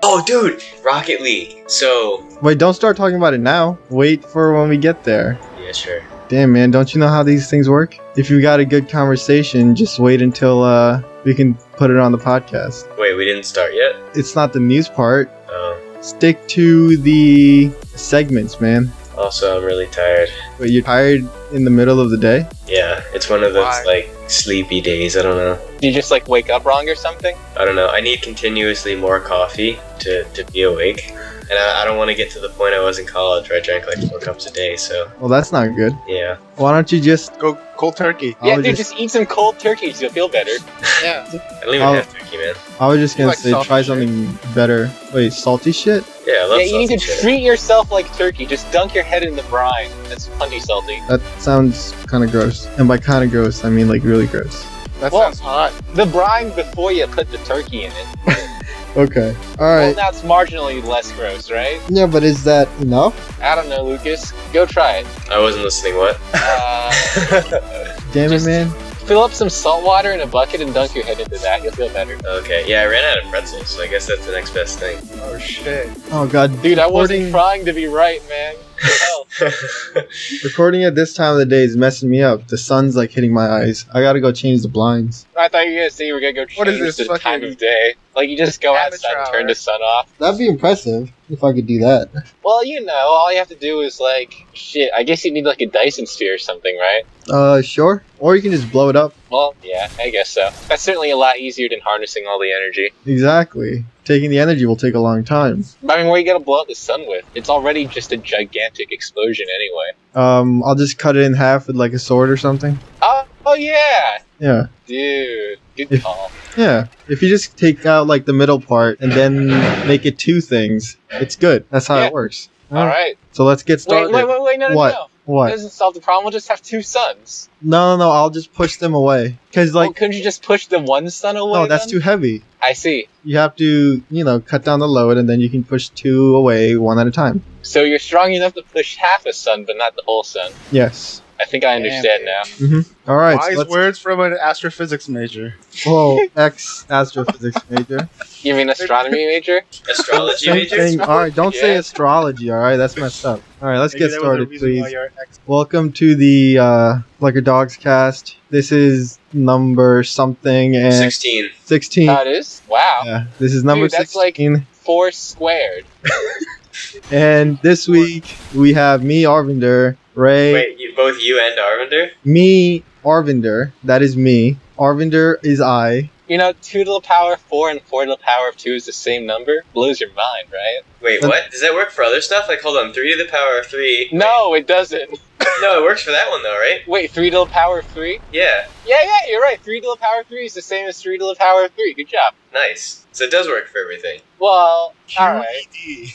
Oh, dude, Rocket League. So, Wait, don't start talking about it now. Wait for when we get there. yeah, sure. Damn, man, don't you know how these things work? If you got a good conversation, just wait until we can put it on the podcast. Wait, we didn't start yet? It's not the news part. Oh. Stick to the segments, man. Also, I'm really tired. Wait, you're tired in the middle of the day? Yeah, it's one of those, like, sleepy days. I don't know. Do you just, like, wake up wrong or something? I don't know. I need continuously more coffee to be awake. And I don't want to get to the point I was in college where I drank like 4 cups a day, so... Well, that's not good. Yeah. Why don't you just... Go cold turkey. Yeah, dude, just eat some cold turkeys. You'll feel better. Yeah. I don't even have turkey, man. I was just gonna like say, salty try shit. something better. Wait, salty shit? Yeah, I love Yeah, you need to salty shit. treat yourself like turkey. Just dunk your head in the brine. That's plenty salty. That sounds kind of gross. And by kind of gross, I mean like really gross. That Well- sounds hot. The brine before you put the turkey in it. Okay. Well, Alright. that's marginally less gross, right? Yeah, but is that enough? I don't know, Lucas. Go try it. I wasn't listening, what? Damn Just- it, man. Fill up some salt water in a bucket and dunk your head into that. You'll feel better. Okay, yeah, I ran out of pretzels, so I guess that's the next best thing. Oh shit. Oh god. Dude, I wasn't Recording- trying to be right, man. What the hell? Recording at this time of the day is messing me up. The sun's like hitting my eyes. I gotta go change the blinds. I thought you were gonna say you were gonna go change What is this the fucking time of day. Like, you just go amateur outside and turn hour? the sun off. That'd be impressive if I could do that. Well, you know, all you have to do is, like, shit, I guess you need, like, a Dyson sphere or something, right? Sure. Or you can just blow it up. Well, yeah, I guess so. That's certainly a lot easier than harnessing all the energy. Exactly. Taking the energy will take a long time. I mean, what are you gonna blow up the sun with? It's already just a gigantic explosion anyway. I'll just cut it in half with like a sword or something. Oh yeah! Yeah. Dude, good If- call. Yeah. If you just take out like the middle part and then make it 2 things, it's good. That's how Yeah. it works. Alright. So let's get started. Wait, no, What? no. That What? doesn't solve the problem, we'll just have 2 suns. No, I'll just push them away. Cause Well, like, couldn't you just push the one sun away? no, that's then? too heavy. I see. You have to, cut down the load and then you can push 2 away one at a time. So you're strong enough to push half a sun, but not the whole sun. Yes. I think I understand now. All right. Wise So let's, words from an astrophysics major. whoa, ex-astrophysics major. You mean astronomy major? Astrology Same major? thing. All right, don't say Yeah. astrology, all right? That's messed up. All right, let's Maybe get that was the started, reason why please. you're ex- Welcome to the LuckerDogsCast. This is number something and 16. 16. That is? Wow. Yeah, this is number Dude, that's like 16. 4 squared. And this week we have me, Arvinder, Ray, Wait, both you and Arvinder? me, Arvinder. That is me. Arvinder is I. You know, 2 to the power of 4 and 4 to the power of 2 is the same number? Blows your mind, right? Wait, what? Does that work for other stuff? Like, hold on, 3 to the power of 3. No, it doesn't. No, it works for that one, though, right? Wait, 3 to the power of 3? Yeah, Yeah, you're right. 3 to the power of 3 is the same as 3 to the power of 3. Good job. nice. So it does work for everything. Well, alright. QED.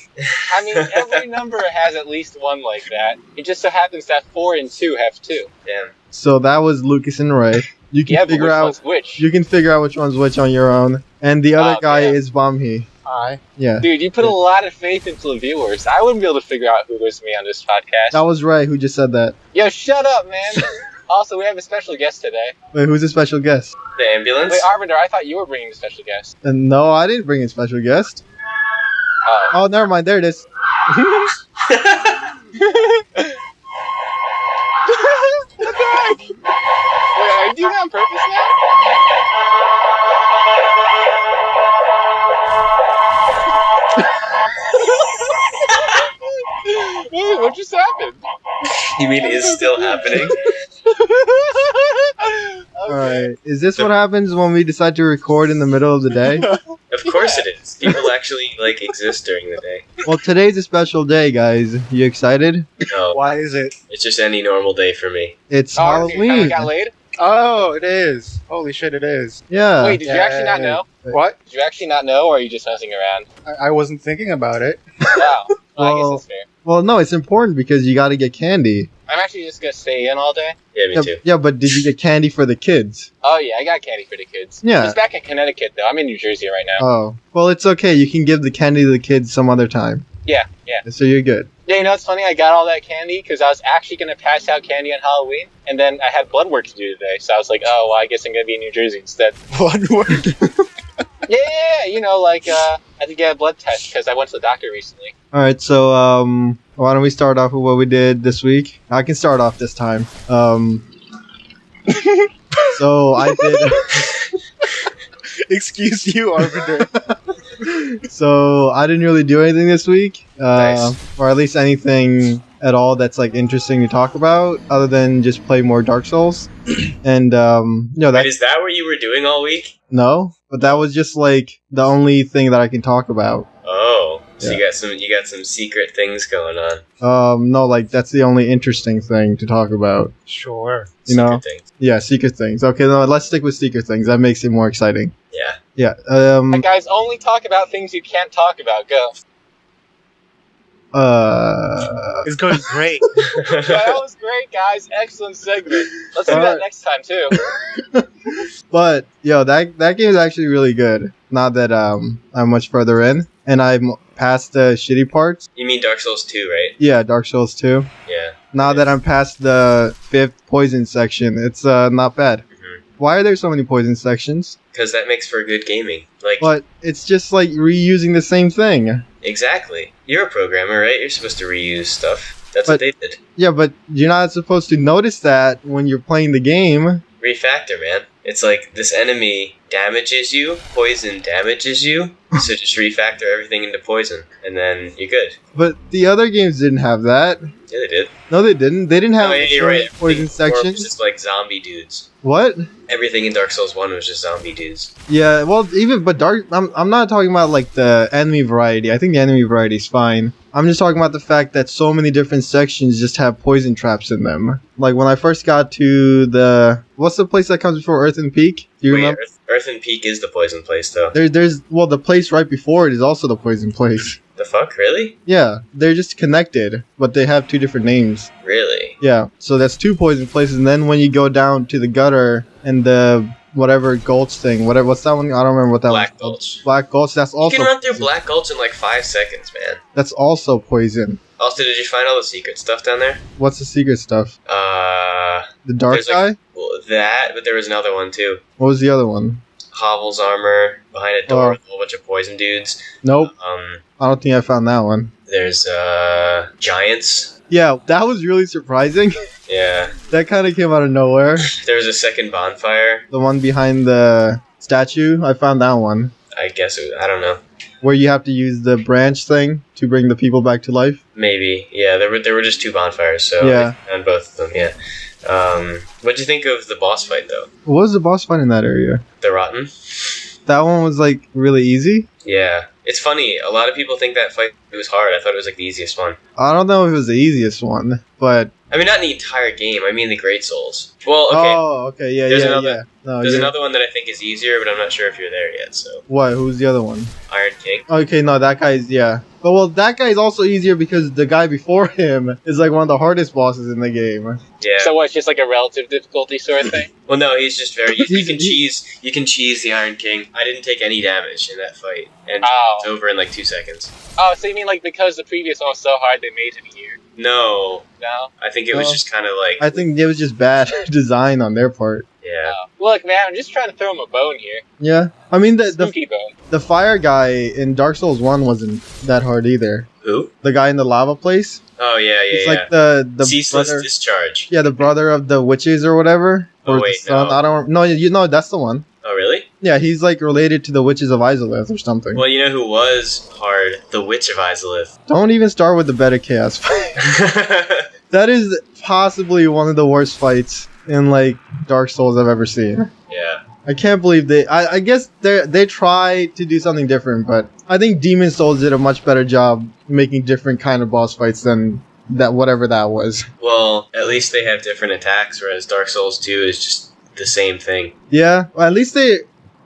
I mean, every number has at least one like that. It just so happens that 4 and 2 have 2. Damn. So that was Lucas and Ray. You can Yeah, but figure which out. one's which? You can figure out which one's which on your own. And the other Oh, guy man. is BeomHe. Hi. Yeah. Dude, you put a lot of faith into the viewers. I wouldn't be able to figure out who was me on this podcast. That was Ray who just said that. Yo, shut up, man. Also, we have a special guest today. Wait, who's a special guest? The ambulance? Wait, Arvinder, I thought you were bringing a special guest. And no, I didn't bring a special guest. Oh. Oh, never mind. There it is. What the heck? Wait, are you doing it on purpose now? Wait, what just happened? You mean is still happening? All right. Is this what happens when we decide to record in the middle of the day? Of course it is. People actually, like, exist during the day. Well, today's a special day, guys. You excited? No, Why is it? it's just any normal day for me. It's Oh, you kinda Halloween. got laid? Oh, it is. Holy shit, it is. Yeah. Wait, did you actually not know? What? Did you actually not know, or are you just messing around? I wasn't thinking about it. Wow. Well, I Well- guess that's fair. Well, no, it's important because you got to get candy. I'm actually just gonna stay in all day. Yeah, me too. Yeah, but did you get candy for the kids? Oh yeah, I got candy for the kids. Yeah. It's back in Connecticut though. I'm in New Jersey right now. Oh. Well, it's okay. You can give the candy to the kids some other time. Yeah. So you're good. Yeah, you know what's funny? I got all that candy because I was actually gonna pass out candy on Halloween, and then I had blood work to do today. So I was like, oh well, I guess I'm gonna be in New Jersey instead. Blood work. Yeah, you know, like, I had to get a blood test because I went to the doctor recently. All right, so why don't we start off with what we did this week? I can start off this time. So I did. Excuse you, Arvinder. So I didn't really do anything this week, Nice. or at least anything at all that's like interesting to talk about, other than just play more Dark Souls. And Wait, that is that what you were doing all week? no, but that was just like the only thing that I can talk about. Oh, so Yeah. you got some secret things going on. No, like that's the only interesting thing to talk about. Sure. You know? Secret things. Yeah, secret things. Okay, no, let's stick with secret things. That makes it more exciting. Yeah. Yeah. Hey, guys, only talk about things you can't talk about. Go. It's going great. Yeah, that was great, guys. Excellent segment. Let's do that Alright. next time, too. But yo, that game is actually really good. Now that I'm much further in, and I'm past the shitty parts. You mean Dark Souls 2, right? Yeah, Dark Souls 2. Yeah. Now that I'm past the 5th poison section, it's not bad. Mhm. Why are there so many poison sections? Because that makes for good gaming. Like, But it's just like reusing the same thing. exactly. You're a programmer, right? You're supposed to reuse stuff. That's But- what they did. Yeah, but you're not supposed to notice that when you're playing the game. Refactor, man. It's like this enemy damages you, poison damages you, so just refactor everything into poison, and then you're good. But the other games didn't have that. Yeah, they did. No, they didn't. They didn't have Oh, yeah, you're right. poison Everything was sections. just like zombie dudes. What? Everything in Dark Souls 1 was just zombie dudes. Yeah, well, I'm not talking about like the enemy variety. I think the enemy variety is fine. I'm just talking about the fact that so many different sections just have poison traps in them. Like when I first got to what's the place that comes before Earthen Peak? Do you Wait, remember? Earthen Peak is the poison place, though. There's the place right before it is also the poison place. The fuck? Really? Yeah, they're just connected, but they have two different names. Really? Yeah, so that's two poison places, and then when you go down to the gutter and the whatever Gulch thing, what's that one? I don't remember what that Black one's Gulch. called. Black Gulch. That's You also can run through poison. Black Gulch in like 5 seconds, man. That's also poison. Also, did you find all the secret stuff down there? What's the secret stuff? The The dark There's, guy? like, well, that, but there was another one too. What was the other one? Hovel's armor behind a door Oh. with a whole bunch of poison dudes. Nope, I don't think I found that one. There's giants. Yeah, that was really surprising. Yeah. That kind of came out of nowhere. There was a second bonfire. The one behind the statue, I found that one. I guess I don't know. Where you have to use the branch thing to bring the people back to life. Maybe. Yeah. There were just 2 bonfires, so Yeah. I found both of them. Yeah. What'd you think of the boss fight though? What was the boss fight in that area? The Rotten. That one was like really easy. Yeah. It's funny. A lot of people think that fight was hard. I thought it was like the easiest one. I don't know if it was the easiest one, but I mean, not in the entire game. I mean the Great Souls. Well, okay. oh, okay, yeah, There's yeah, another- yeah. No, There's yeah. another one that I think is easier, but I'm not sure if you're there yet. So What? Who's the other one? Iron King. Okay, no, that guy's yeah. But well, that guy's also easier because the guy before him is like one of the hardest bosses in the game. Yeah. So what, it's just like a relative difficulty sort of thing? Well, no, he's just very. You He's- can cheese the Iron King. I didn't take any damage in that fight, and Oh. it's over in like 2 seconds. Oh, so you mean like because the previous one was so hard they made him easier? No, No? I think it was No. just kind of like I think it was just bad design on their part. yeah. Oh. Look, man, I'm just trying to throw him a bone here. Yeah, I mean the Spooky bone. the fire guy in Dark Souls 1 wasn't that hard either. Who? The guy in the lava place. Oh yeah, It's yeah, like the Ceaseless brother. discharge. Yeah, the brother of the witches or whatever. Oh, Or the wait, son. no. I don't. No, you know that's the one. Oh really? Yeah, he's like related to the witches of Izalith or something. Well, you know who was hard? The Witch of Izalith. Don't even start with the Beta Chaos fight. That is possibly one of the worst fights in like Dark Souls I've ever seen. Yeah. I can't believe I guess they try to do something different, but I think Demon Souls did a much better job making different kind of boss fights than that whatever that was. Well, at least they have different attacks, whereas Dark Souls 2 is just the same thing. Yeah, well, at least they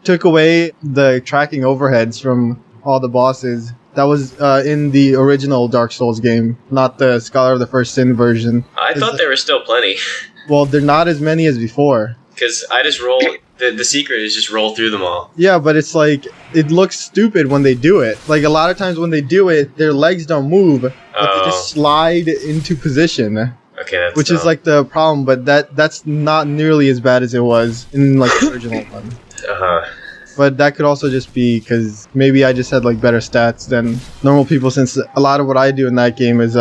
took away the tracking overheads from all the bosses. That was in the original Dark Souls game, not the Scholar of the First Sin version. I thought there were still plenty, Well, they're not as many as before. because I just roll. The secret is just roll through them all. Yeah, but it's like, it looks stupid when they do it. Like, a lot of times when they do it, their legs don't move, but they just slide into position, Okay, that's which is dumb. like the problem, but that's not nearly as bad as it was in like the original one. Uh-huh. But that could also just be because maybe I just had like better stats than normal people, since a lot of what I do in that game is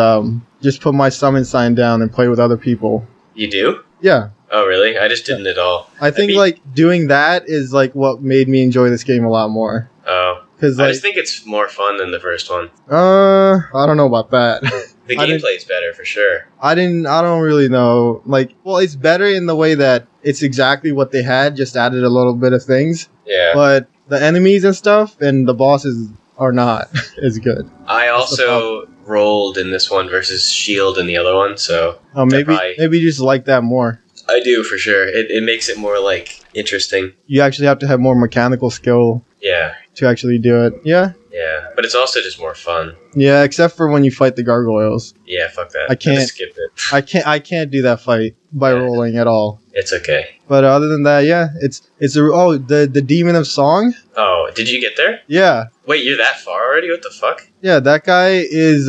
just put my summon sign down and play with other people. You do? Yeah. Oh, really? I just didn't at all. I think like doing that is like what made me enjoy this game a lot more. Oh. Cause, I like, just think it's more fun than the first one. I don't know about that. The gameplay is better for sure. I don't really know. Like, well, it's better in the way that it's exactly what they had, just added a little bit of things. Yeah. But the enemies and stuff and the bosses are not as good. I also rolled in this one versus Shield in the other one, so maybe you just like that more. I do for sure. It makes it more like interesting. You actually have to have more mechanical skill. Yeah. To actually do it. Yeah. Yeah, but it's also just more fun. Yeah, except for when you fight the gargoyles. Yeah, fuck that. I can't skip it. I can't do that fight by rolling at all. It's okay. But other than that, yeah, the Demon of Song. Oh, did you get there? Yeah. Wait, you're that far already? What the fuck? Yeah, that guy is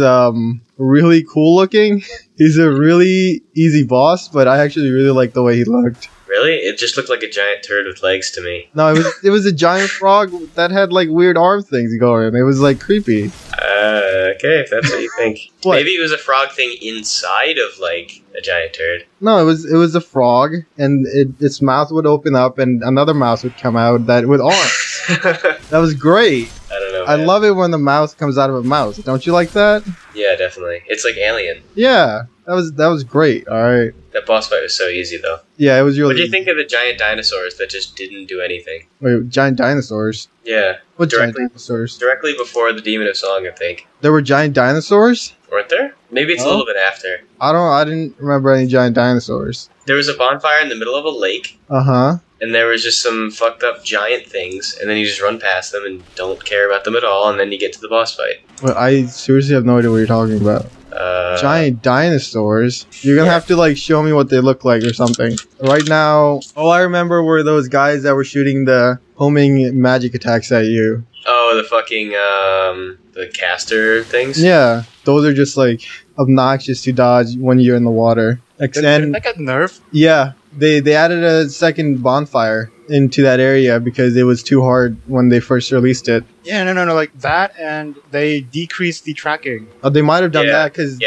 really cool looking. He's a really easy boss, but I actually really like the way he looked. Really? It just looked like a giant turd with legs to me. No, it was a giant frog that had like weird arm things going. It was like creepy. Okay, if that's what you think. What? Maybe it was a frog thing inside of like a giant turd. No, it was a frog, and its mouth would open up, and another mouse would come out that with arms. That was great. I don't know. I love it when the mouse comes out of a mouse. Don't you like that? Yeah, definitely. It's like Alien. Yeah, that was great. All right. That boss fight was so easy, though. Yeah, it was really. What do you think of the giant dinosaurs that just didn't do anything? Wait, giant dinosaurs? Yeah. What giant dinosaurs? Directly before the Demon of Song, I think. There were giant dinosaurs? Weren't there? Maybe it's a little bit after. I didn't remember any giant dinosaurs. There was a bonfire in the middle of a lake. Uh-huh. And there was just some fucked up giant things, and then you just run past them and don't care about them at all, and then you get to the boss fight. Well, I seriously have no idea what you're talking about. Giant dinosaurs? You're gonna have to like show me what they look like or something. Right now, all I remember were those guys that were shooting the homing magic attacks at you. Oh, the fucking, the caster things? Yeah, those are just like obnoxious to dodge when you're in the water. Did that get nerfed? Yeah, they added a second bonfire into that area because it was too hard when they first released it. Yeah, no, like that, and they decreased the tracking. They might have done that because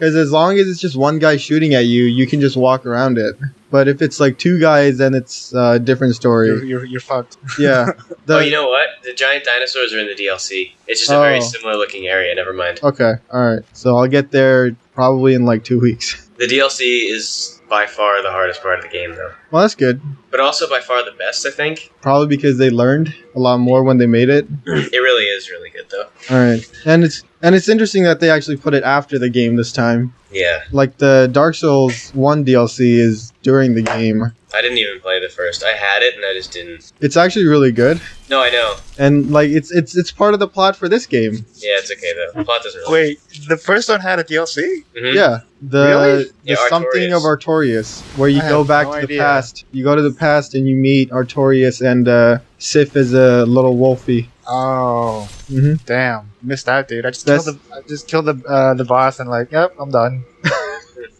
as long as it's just one guy shooting at you, you can just walk around it. But if it's like two guys, then it's a different story. You're fucked. Yeah. You know what? The giant dinosaurs are in the DLC. It's just a very similar looking area. Never mind. Okay. All right. So I'll get there probably in like 2 weeks. The DLC is by far the hardest part of the game, though. Well, that's good. But also by far the best, I think. Probably because they learned a lot more when they made it. It really is really good, though. All right. And it's interesting that they actually put it after the game this time. Yeah. Like the Dark Souls 1 DLC is during the game. I didn't even play the first. I had it and I just didn't. It's actually really good. No, I know. And like it's part of the plot for this game. Yeah, it's okay though. The plot doesn't really. Wait, the first one had a DLC? Mm-hmm. Yeah. Really? The something of Artorias, where you I go have back no to the idea. past. You go to the past and you meet Artorias and Sif is a little wolfie. Oh, Mm-hmm. damn. Missed out, dude. I just That's- killed the boss and like, yep, I'm done.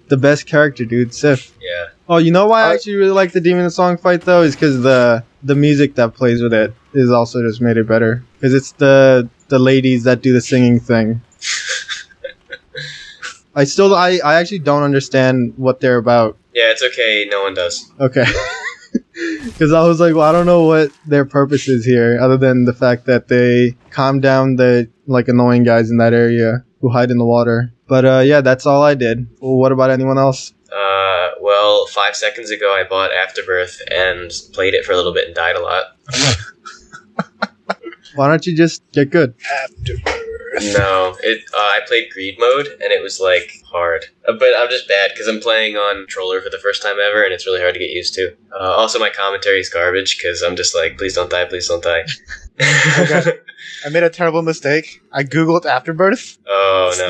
The best character, dude, Sif. Yeah. Oh, you know why I actually really like the Demon Song fight though? Is because the music that plays with it is also just made it better. Because it's the ladies that do the singing thing. I actually don't understand what they're about. Yeah, it's okay. No one does. Okay. Because I was like, well, I don't know what their purpose is here, other than the fact that they calm down the like annoying guys in that area who hide in the water. But yeah, that's all I did. Well, what about anyone else? Well, 5 seconds ago I bought Afterbirth and played it for a little bit and died a lot. Why don't you just get good? No, I played Greed mode and it was like hard. But I'm just bad because I'm playing on controller for the first time ever and it's really hard to get used to. Also, my commentary is garbage because I'm just like, please don't die, please don't die. I made a terrible mistake. I googled Afterbirth Oh no.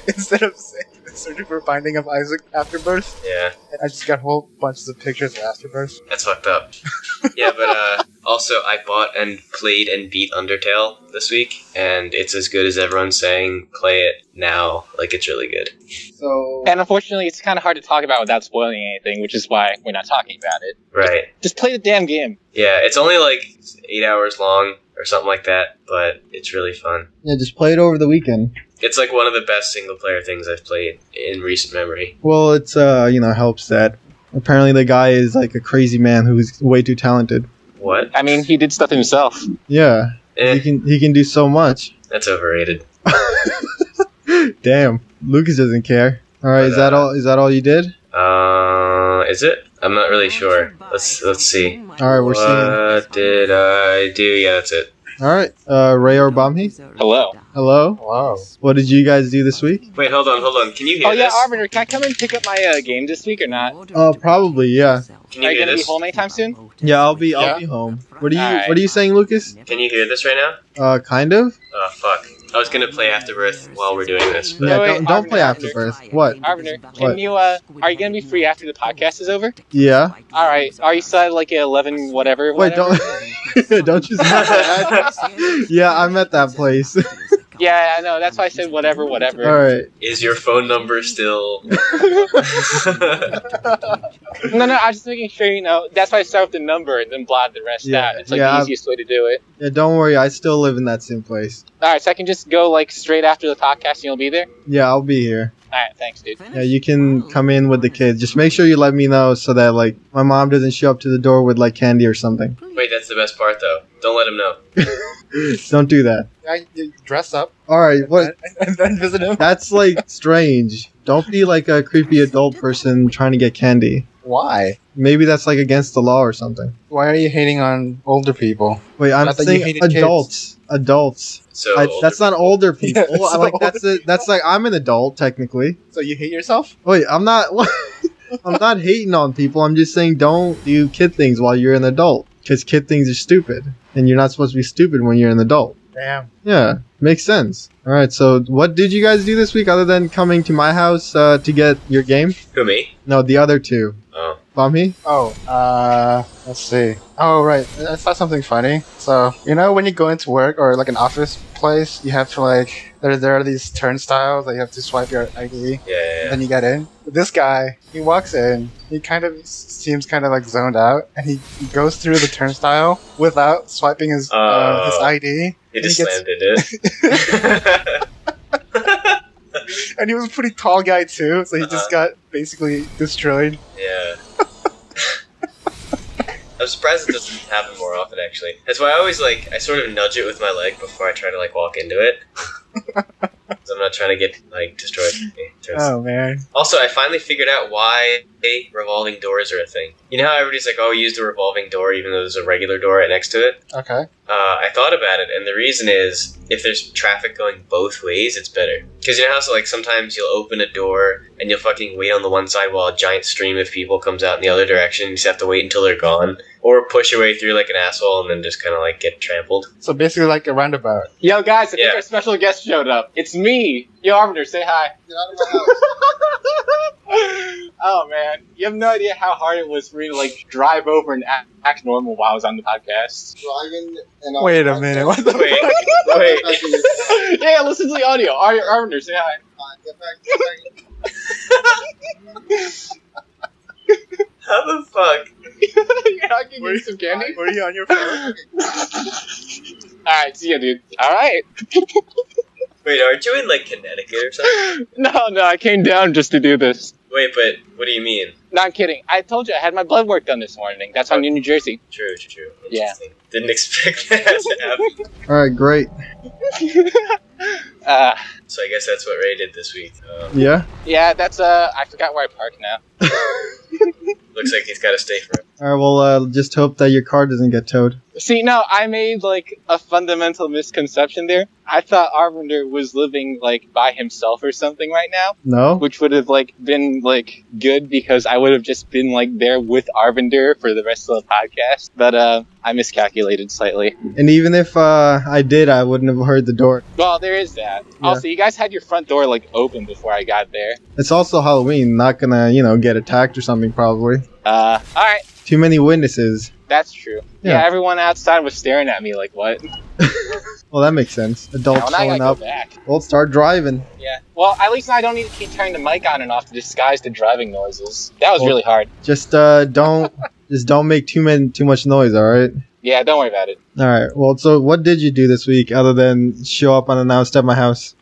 instead of saying searching for Binding of Isaac Afterbirth, Yeah, and I just got whole bunches of pictures of Afterbirth. that's fucked up. Yeah, but also I bought and played and beat Undertale this week, and it's as good as everyone's saying. Play it now, like it's really good. So And unfortunately, it's kind of hard to talk about without spoiling anything, which is why we're not talking about it. Right. Just play the damn game. Yeah, it's only like 8 hours long or something like that, but it's really fun. yeah, just play it over the weekend. It's like one of the best single player things I've played in recent memory. Well, it's helps that apparently the guy is like a crazy man who's way too talented. What? I mean, he did stuff himself. Yeah, Eh, he can do so much. that's overrated. Damn, Lucas doesn't care. All right, But, is that all? Is that all you did? Is it? I'm not really sure. Let's see. All right, we're seeing. What did I do? Yeah, that's it. All right, Ray or BeomHe? Hello. Hello. Wow. What did you guys do this week? Wait, hold on. Can you hear Oh yeah, this? Arvinder, can I come and pick up my game this week or not? Probably, yeah. Can you Are you hear gonna be this? home anytime soon? Yeah, I'll be Yeah. home. What are you Alright. What are you saying, Lucas? Can you hear this right now? Kind of. Oh, fuck. I was gonna play Afterbirth while we're doing this, but Yeah, wait, don't play Arvinder. Afterbirth. What? Arvinder, What? can you are you gonna be free after the podcast is over? Yeah. All right. Are you still at like 11 whatever? Wait, don't don't you say that? Yeah, I'm at that place. Yeah, I know. That's why I said whatever. All right. is your phone number still? No, I was just making sure you know. That's why I start with the number and then blot the rest Yeah, out. It's like yeah, the easiest way to do it. Yeah, don't worry. I still live in that same place. All right, so I can just go like straight after the podcast and you'll be there. Yeah, I'll be here. All right, thanks, dude. Yeah, you can come in with the kids. Just make sure you let me know so that like my mom doesn't show up to the door with like candy or something. Wait, that's the best part though. Don't let him know. Don't do that. You dress up All right, what? and then visit him. That's like strange. Don't be like a creepy adult person trying to get candy. Why? Maybe that's like against the law or something. Why are you hating on older people? Wait, I'm I thought you saying hated kids. adults. So That's not older people. Yeah, so Like that's like I'm an adult technically. So you hate yourself? Wait, I'm not. I'm not hating on people. I'm just saying don't do kid things while you're an adult because kid things are stupid, and you're not supposed to be stupid when you're an adult. Damn. Yeah, makes sense. All right, so what did you guys do this week other than coming to my house to get your game? who, me? No, the other two. Oh. BeomHe? Oh, let's see. Oh, right. I saw something funny. So, you know, when you go into work or like an office place, you have to like, there are these turnstiles that you have to swipe your ID, Yeah. then you get in. This guy, he walks in, he kind of seems kind of like zoned out, and he goes through the turnstile without swiping his ID. He just gets- slammed it. And he was a pretty tall guy too, so he just got basically destroyed. Yeah. I'm surprised it doesn't happen more often, actually. That's why I always, like, I sort of nudge it with my leg before I try to, like, walk into it. 'Cause I'm not trying to get, like, destroyed. Oh man. Also, I finally figured out why revolving doors are a thing. You know how everybody's like, oh, use the revolving door even though there's a regular door right next to it? Okay. I thought about it, and the reason is, if there's traffic going both ways, it's better. Because you know how, so, like, sometimes you'll open a door, and you'll fucking wait on the one side while a giant stream of people comes out in the other direction, you just have to wait until they're gone. Or push your way through like an asshole and then just kind of, like, get trampled. So basically like a roundabout. Yo, guys, I think Yeah. our special guest showed up. It's me. Yo, Arvinder, say hi. Get out of my house. Oh man, you have no idea how hard it was for me to like drive over and act normal while I was on the podcast. Wait a minute. What the Wait. Yeah, listen to the audio. Arvinder, say hi. How the fuck? You're not gonna get some candy? Were you on your phone? Alright, see ya, dude. Alright. Wait, aren't you in, like, Connecticut or something? No, I came down just to do this. Wait, but what do you mean? No, I'm kidding. I told you I had my blood work done this morning. That's why I'm in New Jersey. True. Yeah. Interesting. Didn't expect that to happen. All right, great. So I guess that's what Ray did this week. Yeah. Yeah, that's I forgot where I park now. Looks like he's got to stay forever. All right, well, just hope that your car doesn't get towed. See, no, I made like a fundamental misconception there. I thought Arvinder was living like by himself or something right now, No? which would have like been like good because I would have just been like there with Arvinder for the rest of the podcast. But I miscalculated slightly. And even if I did, I wouldn't have heard the door. Well, there is that. Yeah. Also, you guys had your front door like open before I got there. It's also Halloween, not gonna, get attacked or something probably. All right. Too many witnesses. That's true. Yeah. Yeah, everyone outside was staring at me like, what? Well, that makes sense. Adults Now I showing gotta up. go back. Well, start driving. Yeah. Well, at least now I don't need to keep turning the mic on and off to disguise the driving noises. That was really hard. Just don't make too much noise, all right? Yeah, don't worry about it. All right. Well, so what did you do this week other than show up unannounced at my house?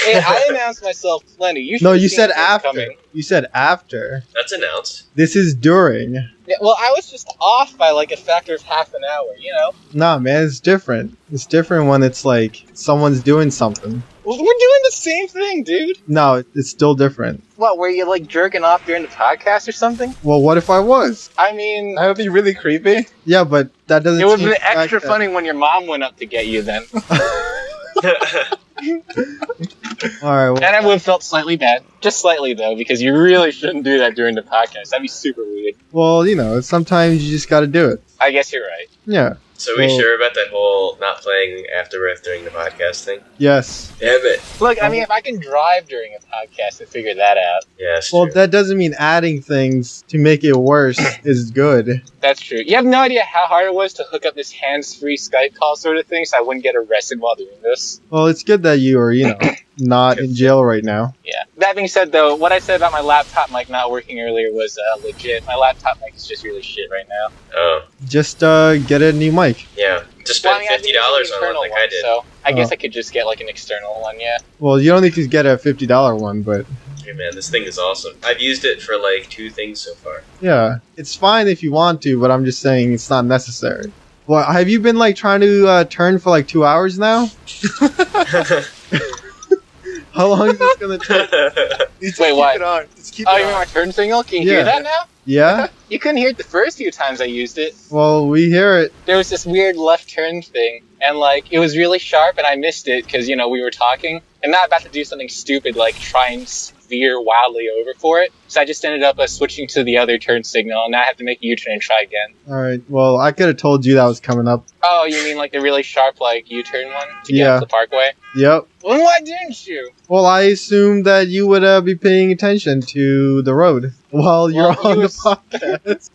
Hey, I announced myself plenty. You No, should've you seen said this after. coming. You said after. That's announced. This is during. Yeah, well, I was just off by like a factor of half an hour, you know? Nah, man, it's different. It's different when it's like someone's doing something. Well, we're doing the same thing, dude. No, it's still different. What, were you like jerking off during the podcast or something? Well, what if I was? I mean, That would be really creepy. Yeah, but that doesn't. it would have change been the fact extra that- funny when your mom went up to get you then. All right. Well, And I would have felt slightly bad. Just slightly, though, because you really shouldn't do that during the podcast. That'd be super weird. well, sometimes you just got to do it. I guess you're right. Yeah. So are we Well- sure about that whole not playing Afterbirth during the podcast thing? Yes. Damn it. Look, I mean, if I can drive during a podcast and figure that out, Yeah, that's Well, true. that doesn't mean adding things to make it worse is good. that's true. You have no idea how hard it was to hook up this hands-free Skype call sort of thing so I wouldn't get arrested while doing this. Well, it's good that you are, not in jail right now. Yeah. That being said, though, what I said about my laptop mic not working earlier was legit. My laptop mic is just really shit right now. Oh, Just get a new mic. yeah. Just Well, spend I mean, $50 I on did an one like internal I did. So I guess Oh. I could just get like an external one, yeah. Well, you don't need to get a $50 one, but Hey man, this thing is awesome. I've used it for like 2 things so far. yeah, it's fine if you want to, but I'm just saying it's not necessary. Well, have you been like trying to turn for like 2 hours now? How long is this gonna take? Wait, what? Keep it on. Just keep Oh, it you mean on. my turn signal? Can you Yeah. hear that now? Yeah. You couldn't hear it the first few times I used it. Well, we hear it. There was this weird left turn thing, and like it was really sharp, and I missed it because we were talking, and not about to do something stupid like try and veer wildly over for it. So I just ended up switching to the other turn signal, and now I have to make a U-turn and try again. All right. Well, I could have told you that was coming up. Oh, you mean like the really sharp like U-turn one to get Yeah. to the parkway? Yep. Well, why didn't you? Well, I assumed that you would be paying attention to the road while you're Well, on you the podcast.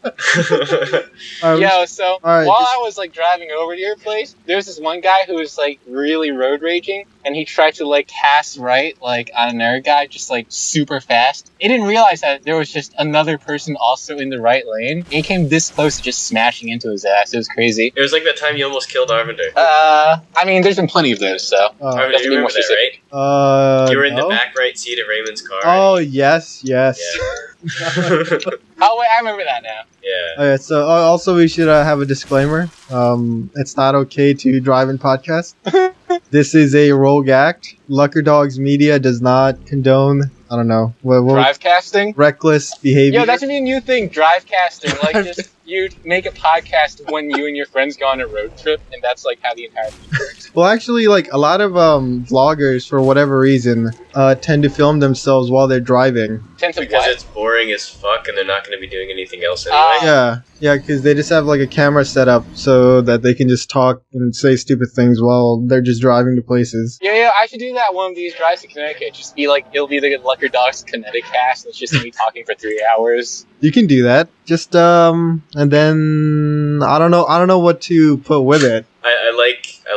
All right, Yo, so right, while just- I was like driving over to your place, there was this one guy who was like really road raging, and he tried to like pass right like on another guy just like super fast. He didn't realize that there was just another person also in the right lane. He came this close to just smashing into his ass. It was crazy. It was like that time you almost killed Arvinder. I mean, there's been plenty of those, so. Arvinder, Let's you be more remember that, specific. right? You were in no? the back right seat of Raymond's car. Oh, yes. Yeah. Oh wait, I remember that now. Yeah. Okay, so also we should have a disclaimer. It's not okay to drive in podcast. This is a rogue act. LuckerDogs Media does not condone. I don't know what Drive casting? reckless behavior. Yo, that should be a new thing, drive casting. Like, just you make a podcast when you and your friends go on a road trip, and that's like how the entire thing works. Well, actually, like a lot of vloggers, for whatever reason, tend to film themselves while they're driving. Tend to Because what? it's boring as fuck and they're not going to be doing anything else Ah. anyway. Yeah, because they just have like a camera set up so that they can just talk and say stupid things while they're just driving to places. Yeah, I should do that one of these drives to Connecticut. Just be like, it'll be the Lucker Dogs Connecticut cast, and it's just me talking for 3 hours. You can do that. Just and then I don't know what to put with it. I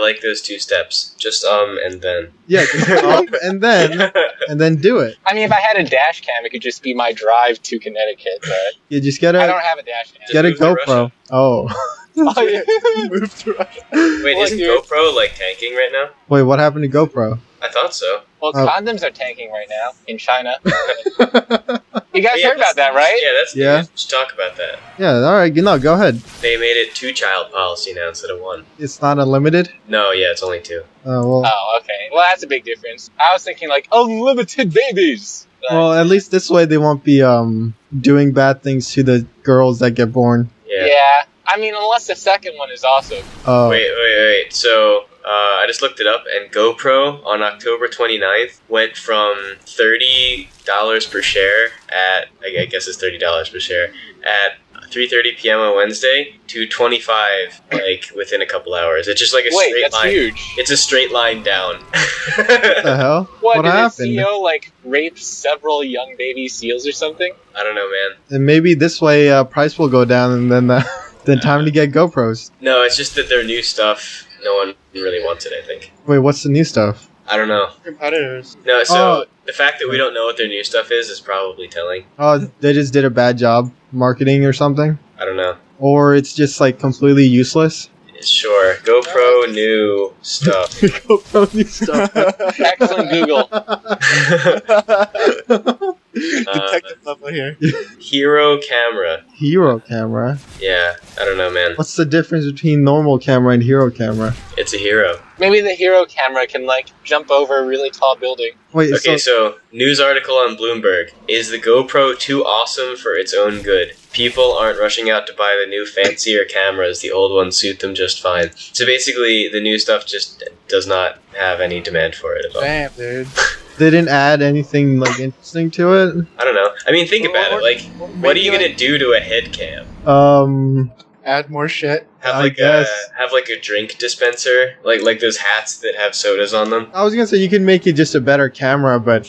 like those 2 steps. Just and then. Yeah, just up and then do it. I mean, if I had a dash cam, it could just be my drive to Connecticut, but You just get I a don't have a dash cam. get a move to GoPro. Russia. Oh, Oh, yeah. Move to Russia. Wait, Well, isn't dude. GoPro like tanking right now? wait, what happened to GoPro? I thought so. Well, Oh. condoms are tanking right now in China. You Yeah, guys heard about that, right? Yeah, that's Yeah. news. We should talk about that. Yeah, all right, go ahead. They made it 2-child policy now instead of 1. It's not unlimited. No, yeah, it's only 2. Well, Oh, okay. Well, that's a big difference. I was thinking like unlimited babies. well, at least this way they won't be doing bad things to the girls that get born. Yeah, Yeah. I mean, unless the second one is also. Oh, Wait. So, I just looked it up, and GoPro on October 29th went from $30 per share at, I guess it's $30 per share, at 3:30 p.m. on Wednesday to 25, like, within a couple hours. It's just like a straight that's line. huge. It's a straight line down. what the hell? What did happened? the CEO, like, rape several young baby seals or something? I don't know, man. And maybe this way price will go down, and then then time to get GoPros. No, it's just that their new stuff, no one really wants it, I think. Wait, what's the new stuff? I don't know. Competitors. No, so Oh. the fact that we don't know what their new stuff is probably telling. Oh, they just did a bad job marketing or something, I don't know. or it's just like completely useless. Sure. GoPro new stuff. GoPro new stuff. Excellent Google. Detective level here. Hero camera. Hero camera. Yeah, I don't know, man. What's the difference between normal camera and hero camera? It's a hero. Maybe the hero camera can, like, jump over a really tall building. Wait, Okay, so news article on Bloomberg. Is the GoPro too awesome for its own good? People aren't rushing out to buy the new fancier cameras. The old ones suit them just fine. So basically, the new stuff just does not have any demand for it at all. Damn, dude. they didn't add anything like interesting to it. I don't know. I mean, think about it. Like, what are you Maybe, gonna do to a head cam? add more shit? Have I like guess. a drink dispenser, like those hats that have sodas on them. I was gonna say you can make it just a better camera, but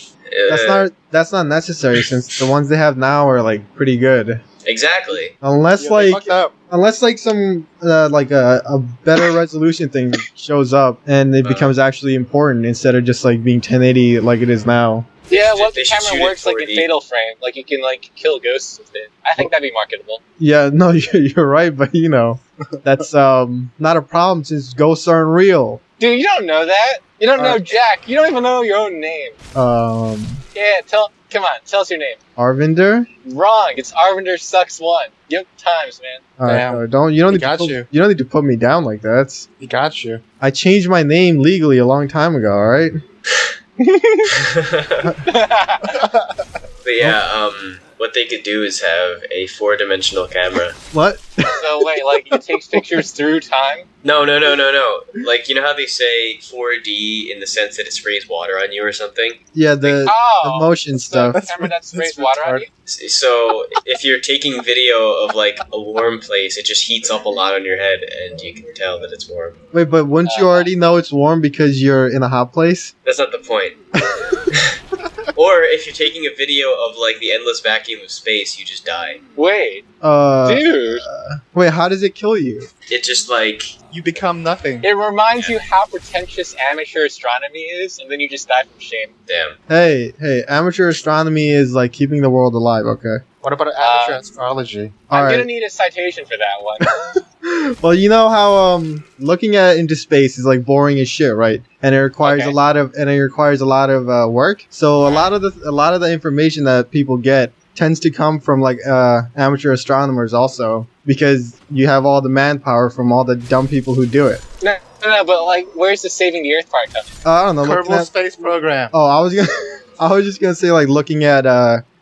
Uh, that's not necessary since the ones they have now are like pretty good. exactly. Unless Yeah, they fucked up. some like a better resolution thing shows up and it becomes actually important instead of just like being 1080 like it is now. Yeah, should- what if they the should shoot camera it works like in 4D. Fatal Frame? Like, you can, like, kill ghosts with it. I think that'd be marketable. Yeah, no, you're right, but you know, that's not a problem since ghosts aren't real. Dude, you don't know that. You don't know Alright. Jack. You don't even know your own name. Yeah, come on, tell us your name. Arvinder. Wrong. It's Arvinder Sucks 1. Young Times, man. Alright, Damn. you don't He need to got put, you. you don't need to put me down like that. He got you. I changed my name legally a long time ago. All right. But yeah, what they could do is have a 4-dimensional camera. What? So, wait, like, it takes pictures through time? No. Like, you know how they say 4D in the sense that it sprays water on you or something? Yeah, the Oh! motion It's stuff. the camera that That's sprays water on you? So if you're taking video of like a warm place, it just heats up a lot on your head, and you can tell that it's warm. Wait, but wouldn't you already know it's warm because you're in a hot place? That's not the point. Or if you're taking a video of like the endless vacuum of space, you just die. Wait, Uh, dude. wait, how does it kill you? It just like You become nothing. It reminds you how pretentious amateur astronomy is, and then you just die from shame. damn. Hey, amateur astronomy is like keeping the world alive. Okay. What about amateur astrology? All I'm right. gonna need a citation for that one. Well, you know how looking at into space is like boring as shit, right? And it requires Okay. a lot of work. So a lot of the information that people get tends to come from like amateur astronomers also because you have all the manpower from all the dumb people who do it. no, but like, where's the saving the Earth part coming? I don't know. looking Kerbal at- Space Program. oh, I was just gonna say like looking at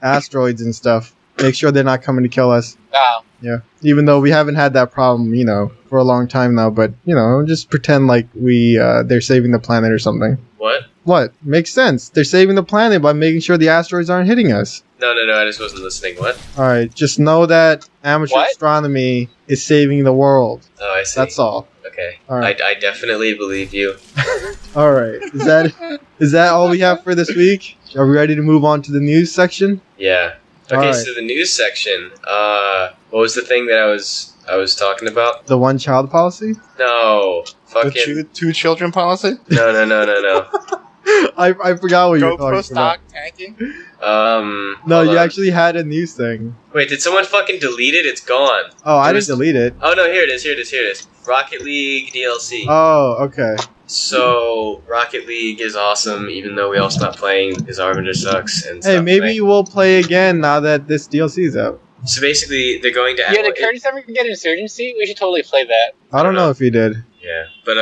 asteroids and stuff. Make sure they're not coming to kill us. Oh, Yeah. Even though we haven't had that problem, you know, for a long time now, but you know, just pretend like they're saving the planet or something. What? What? Makes sense. They're saving the planet by making sure the asteroids aren't hitting us. No, I just wasn't listening. What? Alright, just know that amateur What? astronomy is saving the world. Oh, I see. That's all. Okay. Alright. I definitely believe you. Alright. Is that all we have for this week? Are we ready to move on to the news section? Yeah. Okay, Alright. so the news section. What was the thing that I was talking about? The one child policy? No. The Fucking two children policy. no. I forgot what you were GoPro talking about. stock tanking. No, hold you on. actually had a news thing. Wait, did someone fucking delete it? It's gone. Oh, I There didn't was- delete it. Oh no, here it is. Rocket League DLC. Oh, okay. So Rocket League is awesome, even though we all stopped playing because Arvinder sucks and Hey, stuff. maybe we'll play again now that this DLC is out. So basically, they're going to add. yeah, did Curtis ever get Insurgency? We should totally play that. I don't know if he did. Yeah, but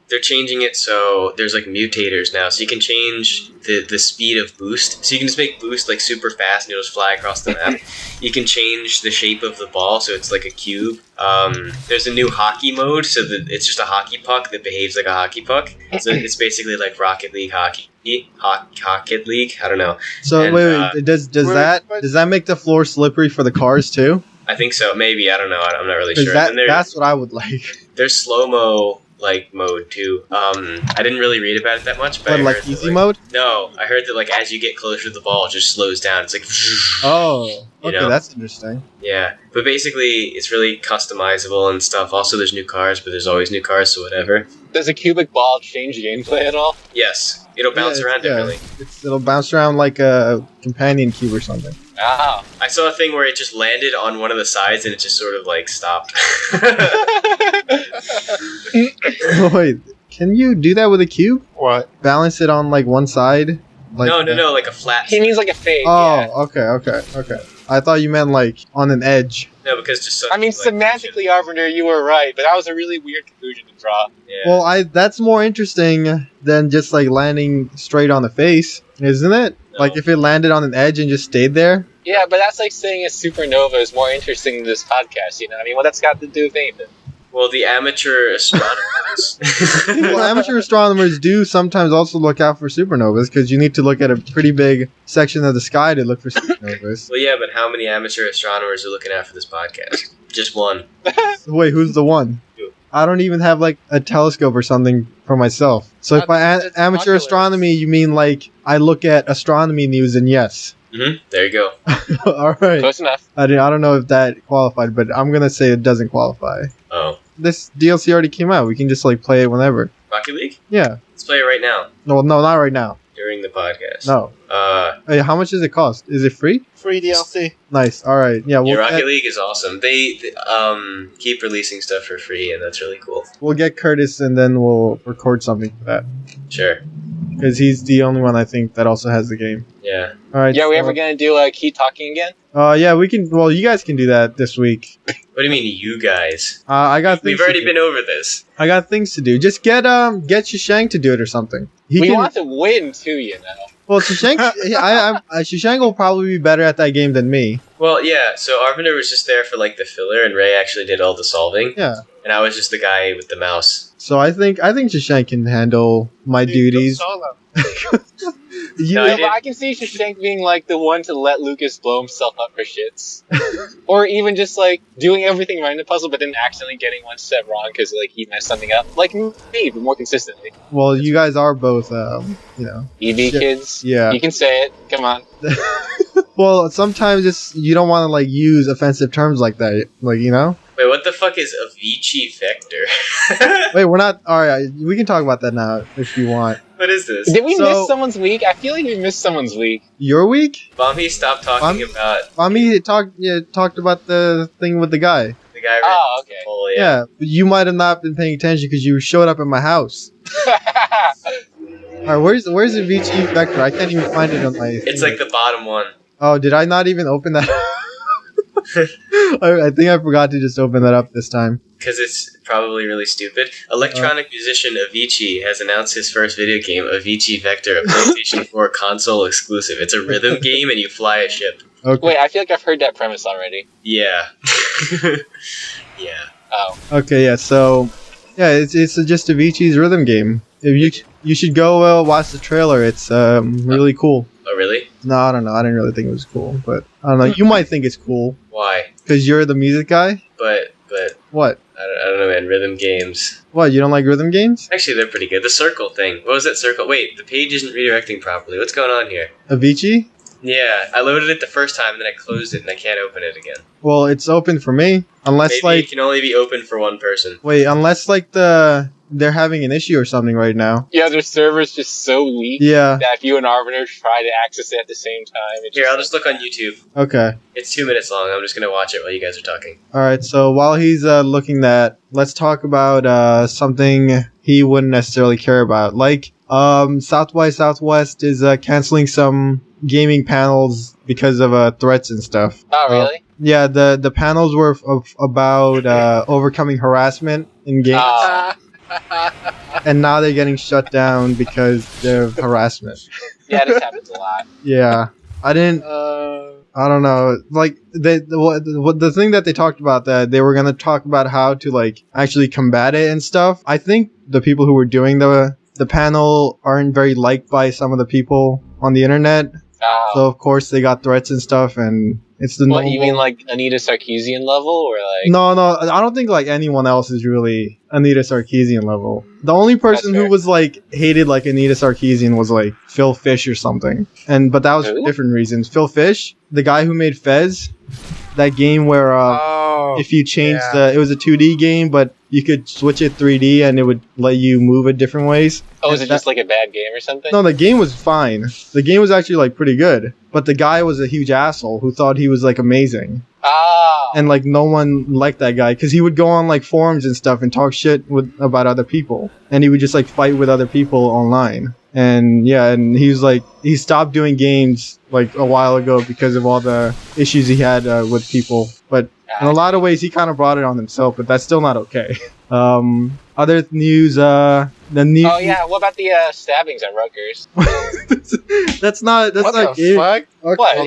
they're changing it so there's like mutators now, so you can change the speed of boost. So you can just make boost like super fast and it'll just fly across the map. You can change the shape of the ball so it's like a cube. There's a new hockey mode, so that it's just a hockey puck that behaves like a hockey puck. So it's basically like Rocket League hockey. Rocket League? I don't know. So And, wait, does that make the floor slippery for the cars too? I think so. Maybe. I don't know. I'm not really 'Cause sure. that, And that's what I would like. there's slow-mo like mode too. I didn't really read about it that much, but But I like heard that, easy mode? No, I heard that like as you get closer to the ball, it just slows down. It's like Oh, You okay, know? that's interesting. yeah. But basically, it's really customizable and stuff. Also, there's new cars, but there's always new cars, so whatever. Does a cubic ball change gameplay at all? Yes, it'll bounce around differently. It'll bounce around like a companion cube or something. Oh. I saw a thing where it just landed on one of the sides and it just sort of like stopped. Wait, can you do that with a cube? What? Balance it on like one side? Like no, like a flat. He means like a fade. Oh, Yeah. okay. I thought you meant like on an edge. No, because just I mean, semantically, Arvinder, you were right, but that was a really weird conclusion to draw. Yeah. Well, that's more interesting than just like landing straight on the face, isn't it? No. Like if it landed on an edge and just stayed there. Yeah, but that's like saying a supernova is more interesting than this podcast, you know? I mean, what that's got to do with anything? Well, the amateur astronomers. Well, amateur astronomers do sometimes also look out for supernovas because you need to look at a pretty big section of the sky to look for supernovas. Well, yeah, but how many amateur astronomers are looking out for this podcast? Just one. Wait, who's the one? You. I don't even have like a telescope or something for myself. So if by That's amateur binoculars. astronomy you mean like I look at astronomy news and yes. There you go. All right. Close enough. I don't know if that qualified, but I'm gonna say it doesn't qualify. Oh, This DLC already came out. We can just like play it whenever. Rocket League? Yeah. Let's play it right now No, not right now. during the podcast. No. Hey, how much does it cost? Is it free? Free DLC. Nice. All right. Yeah, Yeah, we'll Rocket get, League is awesome. They keep releasing stuff for free, and that's really cool. we'll get Curtis and then we'll record something for that Sure. because he's the only one I think that also has the game. Yeah. All right. Yeah, are we so- ever gonna do Keep Talking again? Yeah, we can. Well, you guys can do that this week. What do you mean, you guys? I got things. We've already to do. been over this. I got things to do. Just get Shashank to do it or something. He We can. want to win too, you know. Well, Shashank. Shashank will probably be better at that game than me. Well, yeah, so Arvinder was just there for like the filler, and Ray actually did all the solving, Yeah. and I was just the guy with the mouse. So I think Shashank can handle my Dude, go duties. solo. You No, know, I Yeah, did- but I can see Shashank being like the one to let Lucas blow himself up for shits, or even just like doing everything right in the puzzle, but then accidentally getting one step wrong because like he messed something up, like me, but more consistently. well, you guys are both, EV Yeah. kids, Yeah. you can say it. Come on. Well, sometimes you don't want to like use offensive terms like that, like Wait, what the fuck is Avicii Vector? Wait, we're not. All right, we can talk about that now if you want. What is this? Did we So- miss someone's week? I feel like we missed someone's week. Your week? BeomHe, stop talking about Mommy talked about the thing with the guy. the guy. Oh, okay. Oh, Yeah, but you might have not been paying attention because you showed up at my house. All right, where's the VG vector? I can't even find it on my. It's like the bottom one. Oh, did I not even open that? I think I forgot to just open that up this time. Because it's probably really stupid. Electronic musician Avicii has announced his first video game, Avicii Vector, a PlayStation 4 console exclusive. It's a rhythm game and you fly a ship. Okay. Wait, I feel like I've heard that premise already. Yeah. Yeah. Oh. Okay, yeah. So, yeah, it's just Avicii's rhythm game. If you should go watch the trailer. It's really cool. Oh, really? No, I don't know. I didn't really think it was cool, but I don't know. You might think it's cool Why? because you're the music guy. But What? I don't know, man. Rhythm games. What? You don't like rhythm games? Actually, they're pretty good. The circle thing. What was that circle? Wait, the page isn't redirecting properly. What's going on here? Avicii? Yeah, I loaded it the first time and then I closed it and I can't open it again. Well, it's open for me unless Maybe like it can only be open for one person. wait, unless like they're having an issue or something right now. Yeah, their server's just so weak Yeah. that if you and Arvinder try to access it at the same time, it's Here, I'll just look on YouTube. Okay. It's 2 minutes long. I'm just gonna watch it while you guys are talking. All right. So while he's looking that, let's talk about something he wouldn't necessarily care about. Like South by Southwest is canceling some gaming panels because of threats and stuff. Oh, really? Yeah, the panels were about overcoming harassment in games. and now they're getting shut down because of harassment. Yeah, this happens a lot. Yeah, I didn't. I don't know. Like the thing that they talked about, that they were gonna talk about how to like actually combat it and stuff. I think the people who were doing the panel aren't very liked by some of the people on the internet. Oh. So of course they got threats and stuff, and it's the What, you mean like Anita Sarkeesian level, or like? No, I don't think like anyone else is really Anita Sarkeesian level. The only person who was like hated like Anita Sarkeesian was like Phil Fish or something, but that was for different reasons. Phil Fish, the guy who made Fez, that game where if you changed it was a 2D game, but you could switch it 3D and it would let you move it different ways. Oh, is it just like a bad game or something? No, the game was fine. The game was actually like pretty good, but the guy was a huge asshole who thought he was like amazing. Oh. And like no one liked that guy because he would go on like forums and stuff and talk shit about other people, and he would just like fight with other people online. And yeah, and he was like, he stopped doing games like a while ago because of all the issues he had with people. But in a lot of ways, he kind of brought it on himself, but that's still not okay. Other news, the new. Oh yeah, what about the stabbings at Rutgers? That's not what the good. fuck? Okay.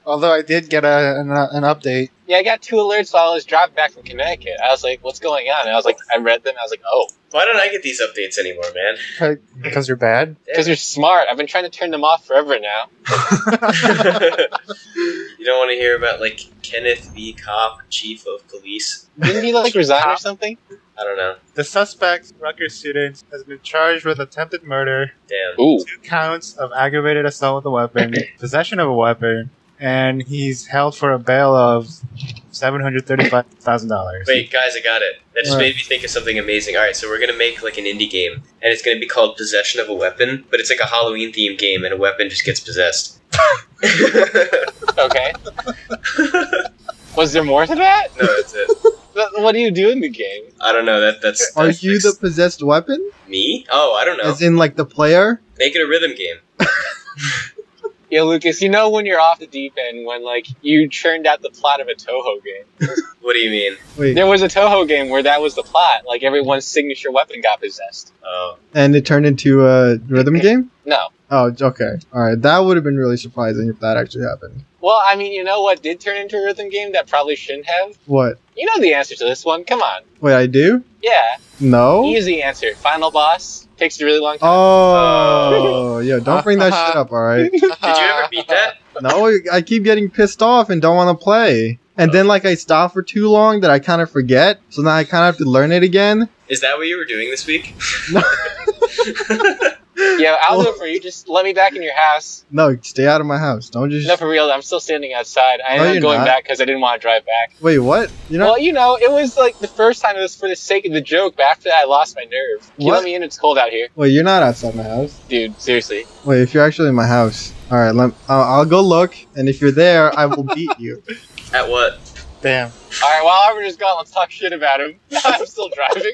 Although I did get an update. Yeah, I got 2 alerts while I was driving back from Connecticut. I was like, what's going on? And I was like, I read them. I was like, oh. Why don't I get these updates anymore, man? Because you're bad? Because you're smart. I've been trying to turn them off forever now. You don't want to hear about, like, Kenneth V. Kopp, chief of police? Didn't he, like, resign or something? I don't know. The suspect, Rutgers student, has been charged with attempted murder, Damn. Ooh. 2 counts of aggravated assault with a weapon, possession of a weapon, and he's held for a bail of $735,000. Wait, guys, I got it. That just made me think of something amazing. Alright, so we're gonna make, like, an indie game, and it's gonna be called Possession of a Weapon, but it's like a Halloween-themed game, and a weapon just gets possessed. Okay. Was there more to that? No, that's it. What do you do in the game? I don't know, that's Are you the possessed weapon? Me? Oh, I don't know. As in like the player? Make it a rhythm game. Yeah, Lucas, you know when you're off the deep end when, like, you churned out the plot of a Toho game. What do you mean? Wait. There was a Toho game where that was the plot. Like, everyone's signature weapon got possessed. Oh. And it turned into a rhythm game? No. Oh, okay. Alright, that would have been really surprising if that actually happened. Well, I mean, you know what did turn into a rhythm game that probably shouldn't have? What? You know the answer to this one. Come on. Wait, I do? Yeah. No? Easy answer. Final boss. Takes a really long time. Oh, yeah, don't bring that shit up, alright? Did you ever beat that? No, I keep getting pissed off and don't want to play. And then, like, I stop for too long that I kind of forget, so now I kind of have to learn it again. Is that what you were doing this week? No. Yeah, I'll do it for you. Just let me back in your house. No, stay out of my house. Don't just... No, for real. I'm still standing outside. I No, am you're going not. back because I didn't want to drive back. Wait, what? You know? Well, you know, it was like the first time it was for the sake of the joke, but after that I lost my nerve. Can you What? let me in? It's cold out here. Wait, you're not outside my house. Dude, seriously. Wait, if you're actually in my house. Alright, I'll go look, and if you're there, I will beat you. At what? Damn. Alright, while Arvinder's gone, let's talk shit about him. I'm still driving.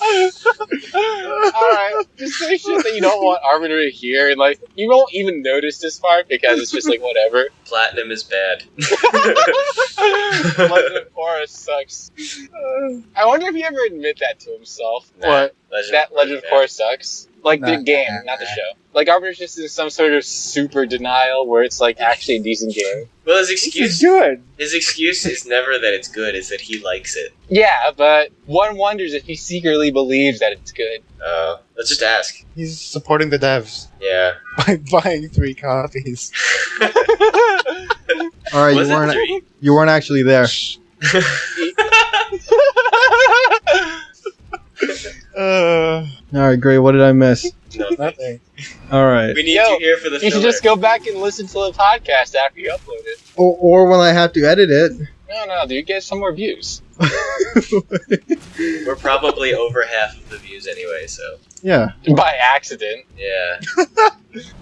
Alright, just say shit that you don't want Arvinder to hear, and like, you won't even notice this part because it's just like, whatever. Platinum is bad. Legend of Korra sucks. I wonder if he ever admit that to himself. What? Legend of Korra sucks. Like the Nah, game, nah, not the nah. show. Like Arbiter's just in some sort of super denial where it's like actually a decent game. Well, his It's excuse good. is never that it's good, it's that he likes it. Yeah, but one wonders if he secretly believes that it's good. Let's just ask. He's supporting the devs Yeah. by buying 3 copies. Alright, Was it 3? you weren't actually there. Alright, great, what did I miss? No. Nothing. Alright. We need Yo, you here for the You should filler. just go back and listen to the podcast after you upload it. Or when I have to edit it. No, dude, get some more views. We're probably over half of the views anyway, so Yeah. By accident. yeah.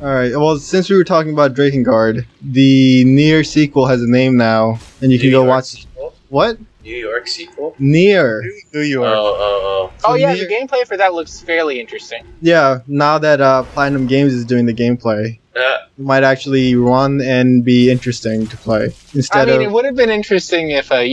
Alright, well, since we were talking about Drakengard, the Nier sequel has a name now, and you can go watch... What? New York sequel? Near. New York. Oh. Oh yeah, Nier- the gameplay for that looks fairly interesting. Yeah, now that Platinum Games is doing the gameplay, Uh, it might actually run and be interesting to play I instead mean, it of would have been interesting if it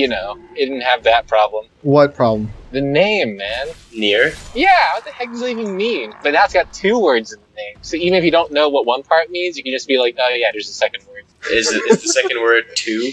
didn't have that problem. what problem? The name, man. near? Yeah, what the heck does it even mean? But now it's got 2 words in the name. So even if you don't know what one part means, you can just be like, oh yeah, there's a second word. Is the second word two?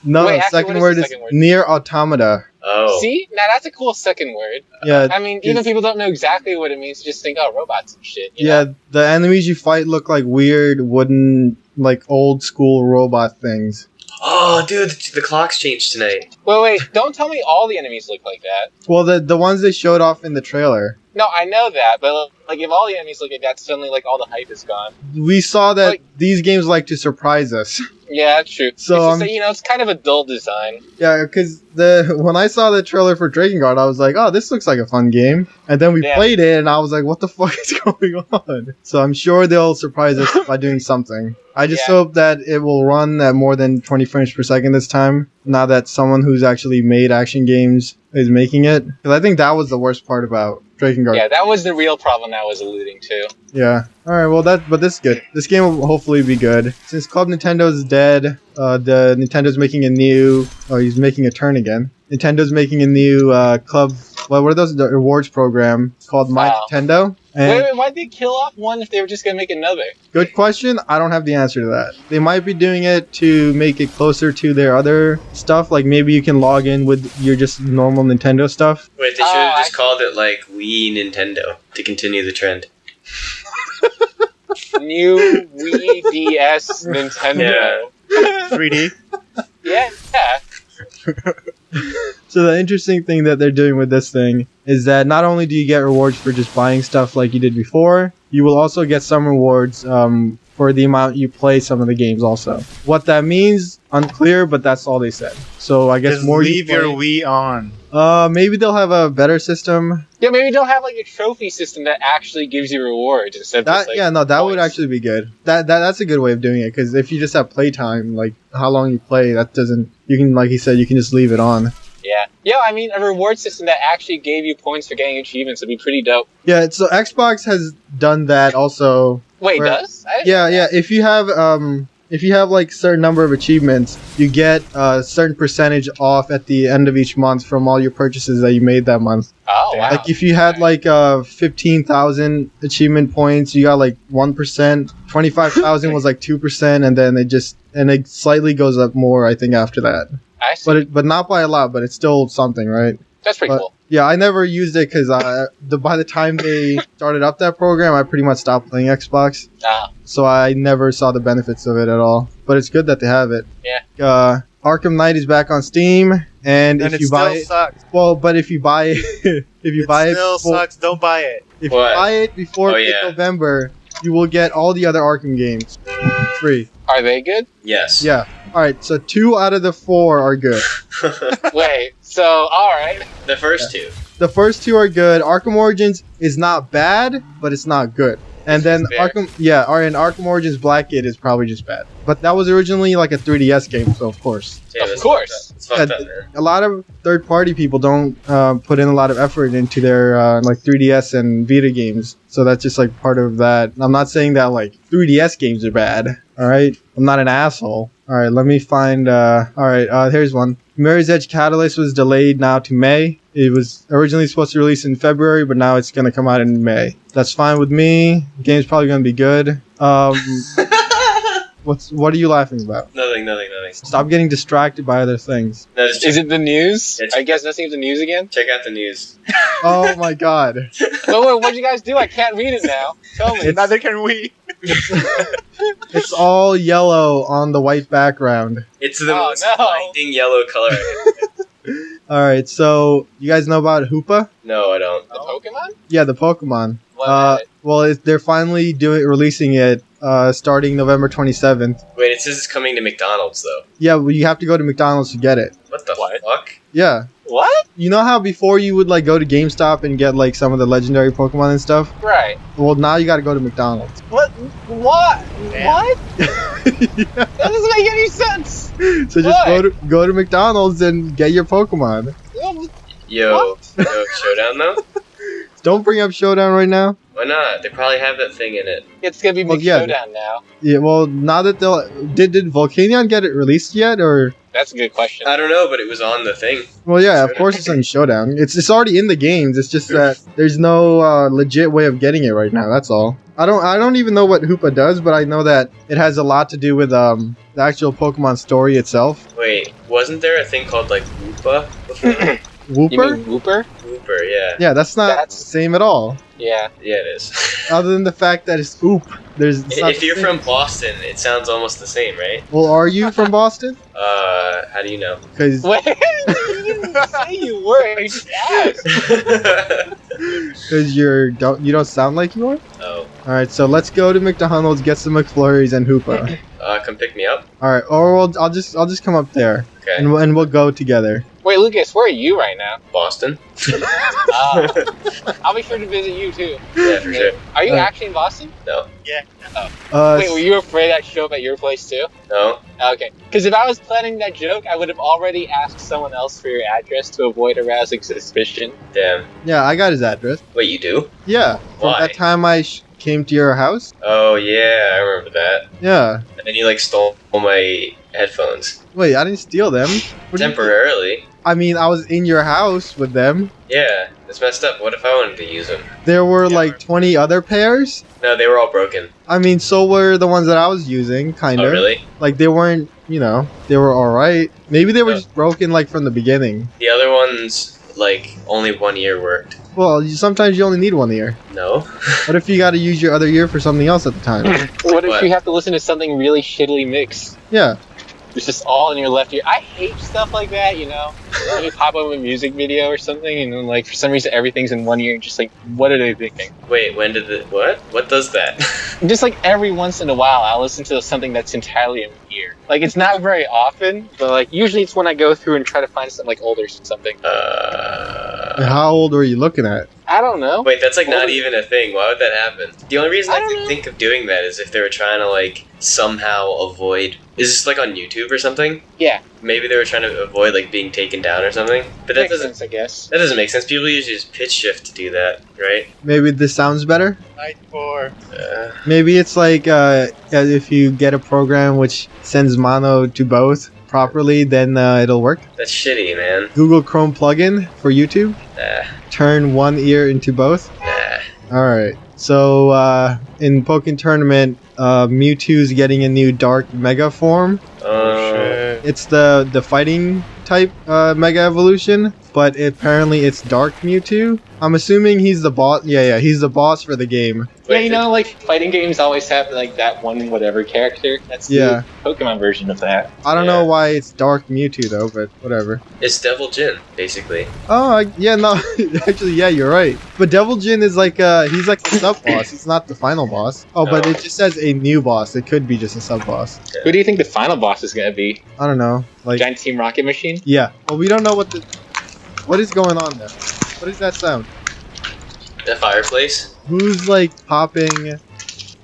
No, Wait, actually, second what word is the is second word? near automata. Oh. See? Now that's a cool second word. Yeah, I mean, even if people don't know exactly what it means, just think, oh, robots and shit. You yeah. know? The enemies you fight look like weird wooden, like old school robot things. Oh, dude, the clock's changed tonight. Wait, don't tell me all the enemies look like that. Well, the ones they showed off in the trailer. No, I know that, but like if all the enemies look like that, suddenly like all the hype is gone. We saw that Like- these games like to surprise us. Yeah, that's true. So, it's just that, it's kind of a dull design. Yeah, because when I saw the trailer for Drakengard, I was like, oh, this looks like a fun game. And then we Yeah. played it, and I was like, what the fuck is going on? So I'm sure they'll surprise us by doing something. I just Yeah. hope that it will run at more than 20 frames per second this time, now that someone who's actually made action games is making it. Because I think that was the worst part about Drakengard. Yeah, that was the real problem I was alluding to. Yeah. All right. Well, but this is good. This game will hopefully be good. Since Club Nintendo is dead, the Nintendo's making a new. Oh, he's making a turn again. Nintendo's making a new club. Well, what are those? The rewards program called My Wow. Nintendo. And Wait, why'd they kill off one if they were just gonna make another? good question. I don't have the answer to that. They might be doing it to make it closer to their other stuff. Like maybe you can log in with your just normal Nintendo stuff. Wait, they should have Oh, just called it like Wii Nintendo to continue the trend. New Wii DS Nintendo. 3D. Yeah. So the interesting thing that they're doing with this thing is that not only do you get rewards for just buying stuff like you did before, you will also get some rewards for the amount you play some of the games also. What that means, unclear, but that's all they said. So I guess Just more leave you your play, Wii on. maybe they'll have a better system. Yeah, maybe don't have like a trophy system that actually gives you rewards instead of That just, like, yeah, no, that would points. actually be good. That's a good way of doing it because if you just have playtime, like how long you play, that doesn't. You can, like he said, you can just leave it on. Yeah, I mean, a reward system that actually gave you points for getting achievements would be pretty dope. Yeah, so Xbox has done that also. Wait, Where- does? I didn't Yeah, know yeah. that. If you have like certain number of achievements, you get a certain percentage off at the end of each month from all your purchases that you made that month. Oh, wow. Like if you had like 15,000 achievement points, you got like 1%. 25,000 was like 2%, and then it slightly goes up more, I think, after that. I see. But not by a lot, but it's still something, right? That's pretty but- cool. Yeah, I never used it because by the time they started up that program, I pretty much stopped playing Xbox. Ah, So I never saw the benefits of it at all. But it's good that they have it. Yeah. Arkham Knight is back on Steam, and And if it you buy still it, sucks. well, but if you buy it, if you buy it, still before, sucks. Don't buy it. if What? you buy it before Oh, yeah. November, you will get all the other Arkham games free. are they good? Yes. Yeah. All right. So 2 out of the 4 are good. Wait, so, alright. The first two. The first 2 are good. Arkham Origins is not bad, but it's not good. And then Fair. Arkham Origins Blackgate is probably just bad. But that was originally like a 3DS game, so of course. Yeah, Of that's course. fucked up. It's fucked Yeah, up, man. A lot of third-party people don't put in a lot of effort into their like 3DS and Vita games, so that's just like part of that. I'm not saying that like 3DS games are bad. All right, I'm not an asshole. All right, let me find. All right, here's one. Mirror's Edge Catalyst was delayed now to May. It was originally supposed to release in February, but now it's gonna come out in May. That's fine with me. The game's probably gonna be good. What are you laughing about? Nothing. Stop getting distracted by other things. No, just Is it the news? It's- I guess nothing of the news again? check out the news. Oh my god. Wait, what'd you guys do? I can't read it now. Tell me. Neither can we. It's all yellow on the white background. It's the Oh, most no. blinding yellow color. Alright, so you guys know about Hoopa? No, I don't. The Pokemon? Yeah, the Pokemon. What? They're finally releasing it starting November 27th. Wait, it says it's coming to McDonald's though. Yeah, well, you have to go to McDonald's to get it. What the What? fuck? Yeah. What? You know how before you would like go to GameStop and get like some of the legendary Pokemon and stuff? Right. Well, now you gotta go to McDonald's. What? What? Damn. What? Yeah. That doesn't make any sense. So just go to McDonald's and get your Pokemon. Yo, Showdown though? Don't bring up Showdown right now. Why not? They probably have that thing in it. It's gonna be Well, Big yeah. Showdown now. Yeah, well, now that did Volcanion get it released yet, or? That's a good question. I don't know, but it was on the thing. Well, yeah, of course it's on Showdown. It's already in the games. It's just that there's no legit way of getting it right now. That's all. I don't even know what Hoopa does, but I know that it has a lot to do with the actual Pokemon story itself. Wait, wasn't there a thing called like Woopa before? Wooper? You mean Wooper? Wooper, yeah. Yeah, that's not the same at all. Yeah. Yeah, it is. Other than the fact that it's Oop. it's not If the you're same. from Boston, it sounds almost the same, right? Well, are you from Boston? How do you know? Because Wait, you didn't say you were. You just asked. you don't sound like you are. Oh, All right, so let's go to McDonald's, get some McFlurries and Hoopa. come pick me up. All right, or I'll just come up there Okay. and we'll go together. Wait, Lucas, where are you right now? Boston? I'll be sure to visit you too. Yeah, for sure. Are you Uh, actually in Boston? No. Wait, were you afraid I'd show up at your place too? No? Okay. Because if I was planning that joke, I would have already asked someone else for your address to avoid arousing suspicion. Damn. Yeah, I got his address. Wait, you do? Yeah, from Why? that time I came to your house. Oh, yeah, I remember that. Yeah. And then you, like, stole my headphones. Wait, I didn't steal them. What do you- Temporarily. I mean, I was in your house with them. Yeah, that's messed up. What if I wanted to use them? There were like 20 other pairs. No, they were all broken. I mean, so were the ones that I was using, kind Oh, of. really? Like, they weren't, they were alright. Maybe they were Oh. just broken, like, from the beginning. The other ones, like, only 1 year worked. Well, sometimes you only need one ear. No? What if you gotta use your other ear for something else at the time? What if What? you have to listen to something really shittily mixed? Yeah. It's just all in your left ear. I hate stuff like that, you know? When you pop up a music video or something, and then, like, for some reason everything's in one ear, and just like, what are they thinking? Wait, when did the... What? What does that? Just like every once in a while, I'll listen to something that's entirely in my ear. Like, it's not very often, but like, usually it's when I go through and try to find something like older something. And how old were you looking at? I don't know. Wait, that's like not Older- even a thing. Why would that happen? The only reason I I don't could know. think of doing that is if they were trying to, like, somehow avoid... Is this, like, on YouTube or something? Yeah. Maybe they were trying to avoid, like, being taken down or something? But that Makes doesn't... sense, I guess. That doesn't make sense. People usually just pitch shift to do that, right? Maybe this sounds better? Night 4. Maybe it's like if you get a program which sends mono to both properly, then it'll work. That's shitty, man. Google Chrome plugin for YouTube. Nah, Turn one ear into both. nah. Alright. So in Pokken Tournament, Mewtwo's getting a new Dark Mega form. Oh, It's the fighting type Mega Evolution, but apparently it's Dark Mewtwo. I'm assuming he's the boss. Yeah, he's the boss for the game. Yeah, you know, like, fighting games always have, like, that one whatever character. That's Yeah. the Pokemon version of that. I don't Yeah. know why it's Dark Mewtwo though, but whatever. It's Devil Jin, basically. Oh, yeah, no, actually, yeah, you're right. But Devil Jin is like, he's like the sub boss. He's not the final boss. Oh, but Oh. it just says a new boss. It could be just a sub boss. Who do you think the final boss is gonna be? I don't know. Like, Giant Team Rocket Machine? yeah. Well, we don't know what is going on there. What is that sound? The fireplace? Who's like popping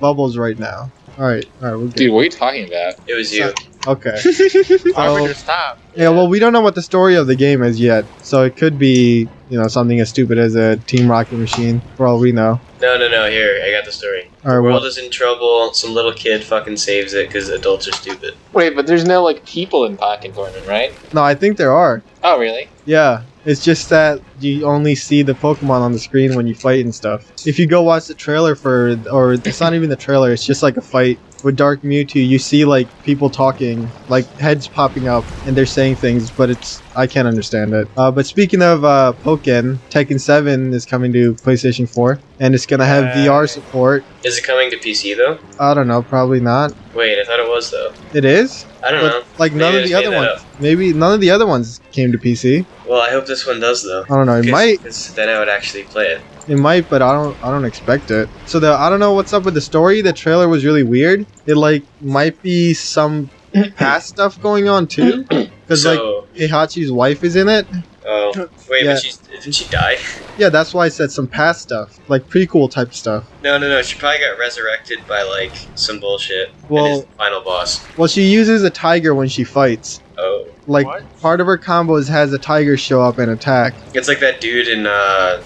bubbles right now? All right, we're good. Dude, what are you talking about? It was you. Okay. Arvinder, stop. Yeah, well, we don't know what the story of the game is yet, so it could be, something as stupid as a Team Rocket Machine, for all we know. No, Here, I got the story. All right, World well, is in trouble. Some little kid fucking saves it because adults are stupid. Wait, but there's no, like, people in Pokken Tournament, right? no, I think there are. Oh, really? Yeah, it's just that you only see the Pokemon on the screen when you fight and stuff. If you go watch the trailer or it's not even the trailer, it's just like a fight with Dark Mewtwo, you see like people talking, like heads popping up, and they're saying things, but I can't understand it. But speaking of Pokken, Tekken 7 is coming to PlayStation 4, and it's gonna have VR support. Is it coming to PC though? I don't know, probably not. Wait, I thought it was though. It is? I don't But, know. like Maybe none I of the just other made that ones. Maybe none of the other ones came to PC. Well, I hope this one does though. I don't know. It might. Because then I would actually play it. It might, but I don't expect it. So I don't know what's up with the story. The trailer was really weird. It like might be some past stuff going on too, because like So, Heihachi's wife is in it. Oh, wait, Yeah. but didn't she die? Yeah, that's why I said some past stuff, like prequel type stuff. No. She probably got resurrected by like some bullshit. Well- and is the final boss. Well, she uses a tiger when she fights. Oh, Like, What? part of her combos has a tiger show up and attack. it's like that dude in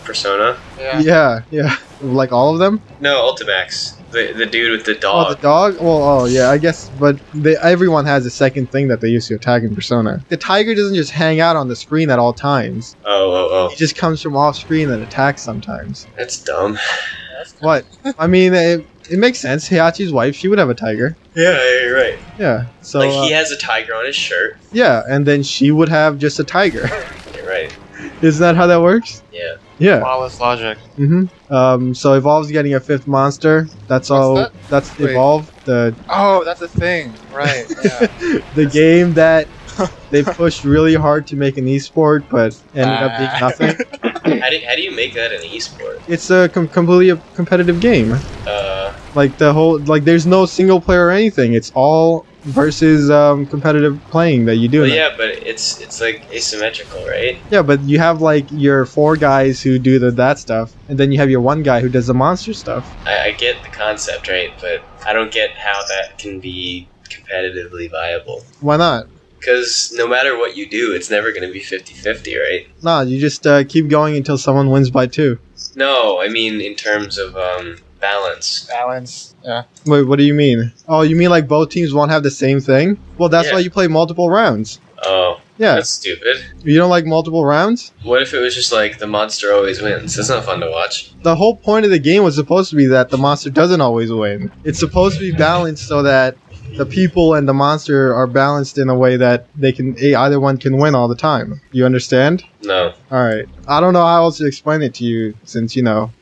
Persona. Yeah. Like all of them? No, Ultimax. The dude with the Oh, dog. the dog? Well, yeah, I guess, but everyone has a second thing that they use to attack in Persona. The tiger doesn't just hang out on the screen at all times. Oh. He just comes from off screen and attacks sometimes. That's dumb. What? I mean, it makes sense. Heihachi's wife, she would have a tiger. Yeah, you're right. Yeah. So, Like he has a tiger on his shirt. yeah, and then she would have just a tiger. You're right. Isn't that how that works? Yeah. Yeah. Flawless logic. So Evolve's getting a 5th monster. That's all. that? That's Wait. Evolve, the Oh, that's a thing. Right. Yeah. the game that they pushed really hard to make an esport, but ended up being nothing. How do you make that an esport? It's a completely a competitive game. Like there's no single player or anything. It's all versus competitive playing that you do. Well, yeah, but it's like asymmetrical, right? Yeah, but you have like your 4 guys who do that stuff, and then you have your 1 guy who does the monster stuff. I get the concept, right? But I don't get how that can be competitively viable. Why not? Because no matter what you do, it's never going to be 50-50, right? Nah, you just keep going until someone wins by 2. No, I mean in terms of balance. Balance. Yeah. Wait, what do you mean? Oh, you mean like both teams won't have the same thing? Well, that's Yeah. why you play multiple rounds. Oh, Yeah. that's stupid. You don't like multiple rounds? What if it was just like the monster always wins? That's not fun to watch. The whole point of the game was supposed to be that the monster doesn't always win. It's supposed to be balanced so that the people and the monster are balanced in a way that they can either one can win all the time. You understand? No. All right. I don't know how else to explain it to you since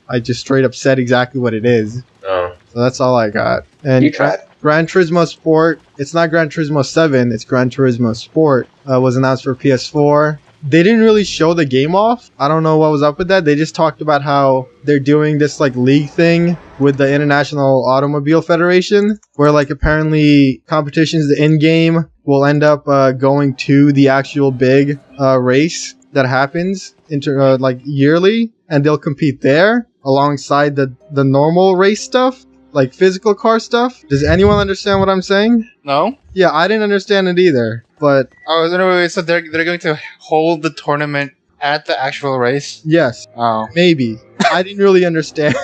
I just straight up said exactly what it is. Oh. So that's all I got. And You tried. Gran Turismo Sport. It's not Gran Turismo 7. It's Gran Turismo Sport. Was announced for PS4. They didn't really show the game off. I don't know what was up with that. They just talked about how they're doing this like league thing with the International Automobile Federation, where like apparently competitions in game will end up going to the actual big race that happens like yearly, and they'll compete there alongside the normal race stuff, like physical car stuff. Does anyone understand what I'm saying? No. Yeah, I didn't understand it either, but Oh, anyway, so they're going to hold the tournament at the actual race. yes, Oh. maybe. I didn't really understand,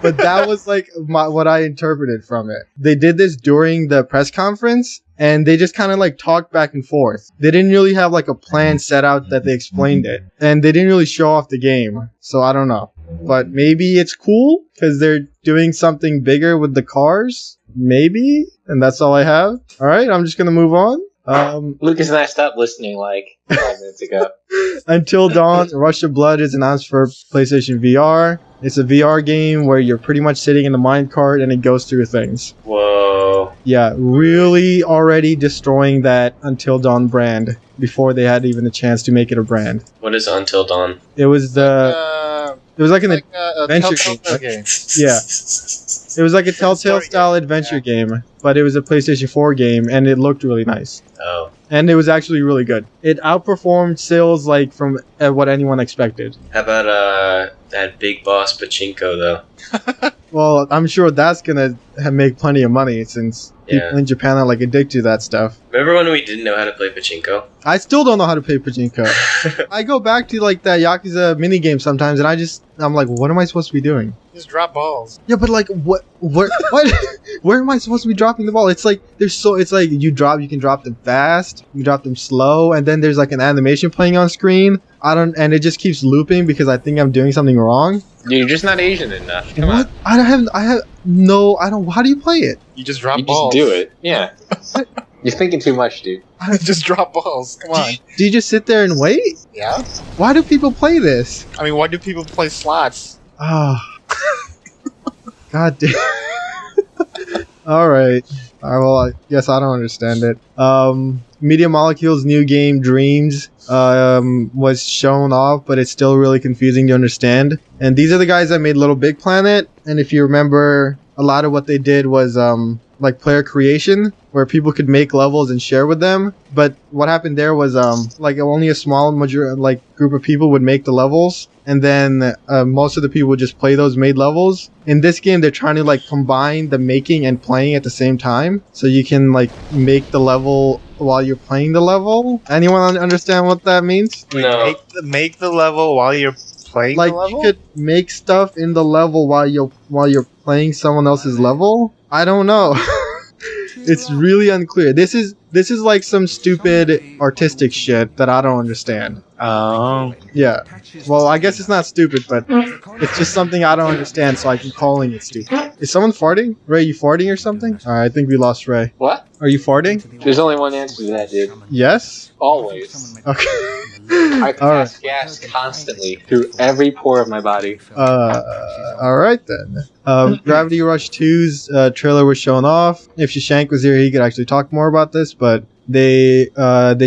but that was like what I interpreted from it. They did this during the press conference, and they just kind of like talked back and forth. They didn't really have like a plan set out that they explained it, and they didn't really show off the game. So I don't know, but maybe it's cool because they're doing something bigger with the cars. Maybe, and that's all I have. All right, I'm just gonna move on. Lucas and I stopped listening like 5 minutes ago. Until Dawn, Rush of Blood is announced for PlayStation VR. It's a VR game where you're pretty much sitting in the minecart and it goes through things. Whoa. Yeah, really already destroying that Until Dawn brand before they had even a chance to make it a brand. What is Until Dawn? It was it was like an adventure Telltale game. game. Yeah. It was like a Telltale Story style game, adventure game, but it was a PlayStation 4 game and it looked really nice. Oh. And it was actually really good. It outperformed sales like from what anyone expected. How about that big boss pachinko though? Well, I'm sure that's gonna make plenty of money since people Yeah. in Japan are like addicted to that stuff. Remember when we didn't know how to play pachinko? I still don't know how to play pachinko. I go back to like that Yakuza minigame sometimes, and I'm like, what am I supposed to be doing? Just drop balls. Yeah, but like, what? Where am I supposed to be dropping the ball? It's like it's like you can drop them fast, you drop them slow, and then there's like an animation playing on screen. And it just keeps looping because I think I'm doing something wrong. You're just not Asian enough. Come What? on. I don't. How do you play it? You just drop You balls. just do it. Yeah. You're thinking too much, dude. Just drop balls. Come on. Do you just sit there and wait? Yeah. Why do people play this? I mean, why do people play slots? Ah. God damn. All right. Well, I guess I don't understand it. Media Molecule's new game, Dreams, was shown off, but it's still really confusing to understand. And these are the guys that made Little Big Planet. And if you remember, a lot of what they did was like player creation where people could make levels and share with them. But what happened there was like only a small group of people would make the levels, and then most of the people would just play those made levels. In this game, they're trying to like combine the making and playing at the same time, so you can like make the level while you're playing the level. Anyone understand what that means? No. Make the level while you're playing Like the level? you could make stuff in the level while you're playing someone else's level. I don't know. It's really unclear. This is like some stupid artistic shit that I don't understand. Oh. Yeah. Well, I guess it's not stupid, but it's just something I don't understand, so I keep calling it stupid. Is someone farting? Ray, you farting or something? Alright, I think we lost Ray. What? Are you farting? There's only one answer to that, dude. Yes? Always. Okay. I Alright. pass gas constantly through every pore of my body. Alright then. Gravity Rush 2's trailer was shown off. If Shashank was here, he could actually talk more about this, but they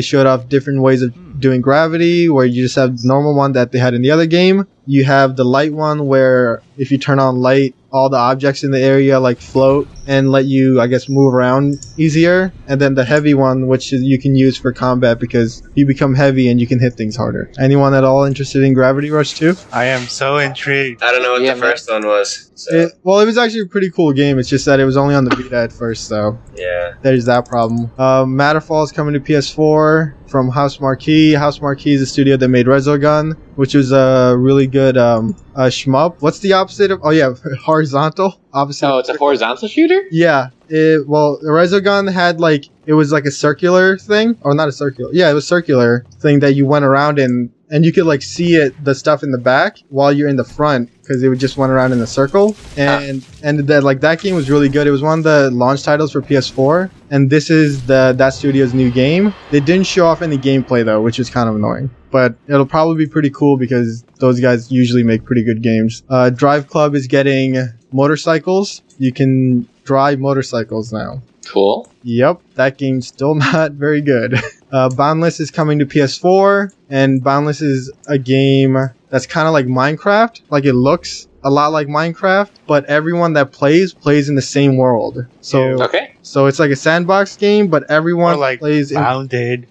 showed off different ways of doing gravity, where you just have the normal one that they had in the other game. You have the light one where if you turn on light, all the objects in the area like float and let you, I guess, move around easier. And then the heavy one, which you can use for combat because you become heavy and you can hit things harder. Anyone at all interested in Gravity Rush 2? I am so intrigued. I don't know what Yeah, the first one was. So, It was actually a pretty cool game. It's just that it was only on the Vita at first, so yeah. there's that problem. Matterfall is coming to PS4 from House Marquee. House Marquee is a studio that made Resogun, which was a really good shmup. What's the opposite of? Oh yeah, horizontal. Opposite. Oh, it's a horizontal shooter? Yeah. Well, Resogun had it was like a circular thing, or not a circular. Yeah, it was circular thing that you went around in, and you could see the stuff in the back while you're in the front, because it would just went around in a circle. And that game was really good. It was one of the launch titles for PS4, and this is that studio's new game. They didn't show off any gameplay though, which is kind of annoying. But it'll probably be pretty cool because those guys usually make pretty good games. Drive Club is getting motorcycles. You can drive motorcycles now. Cool. Yep, that game's still not very good. Boundless is coming to PS4, and Boundless is a game that's kind of like Minecraft. Like, it looks a lot like Minecraft, but everyone that plays in the same world. So, Okay. so it's like a sandbox game, but everyone Or like plays in. Bounded.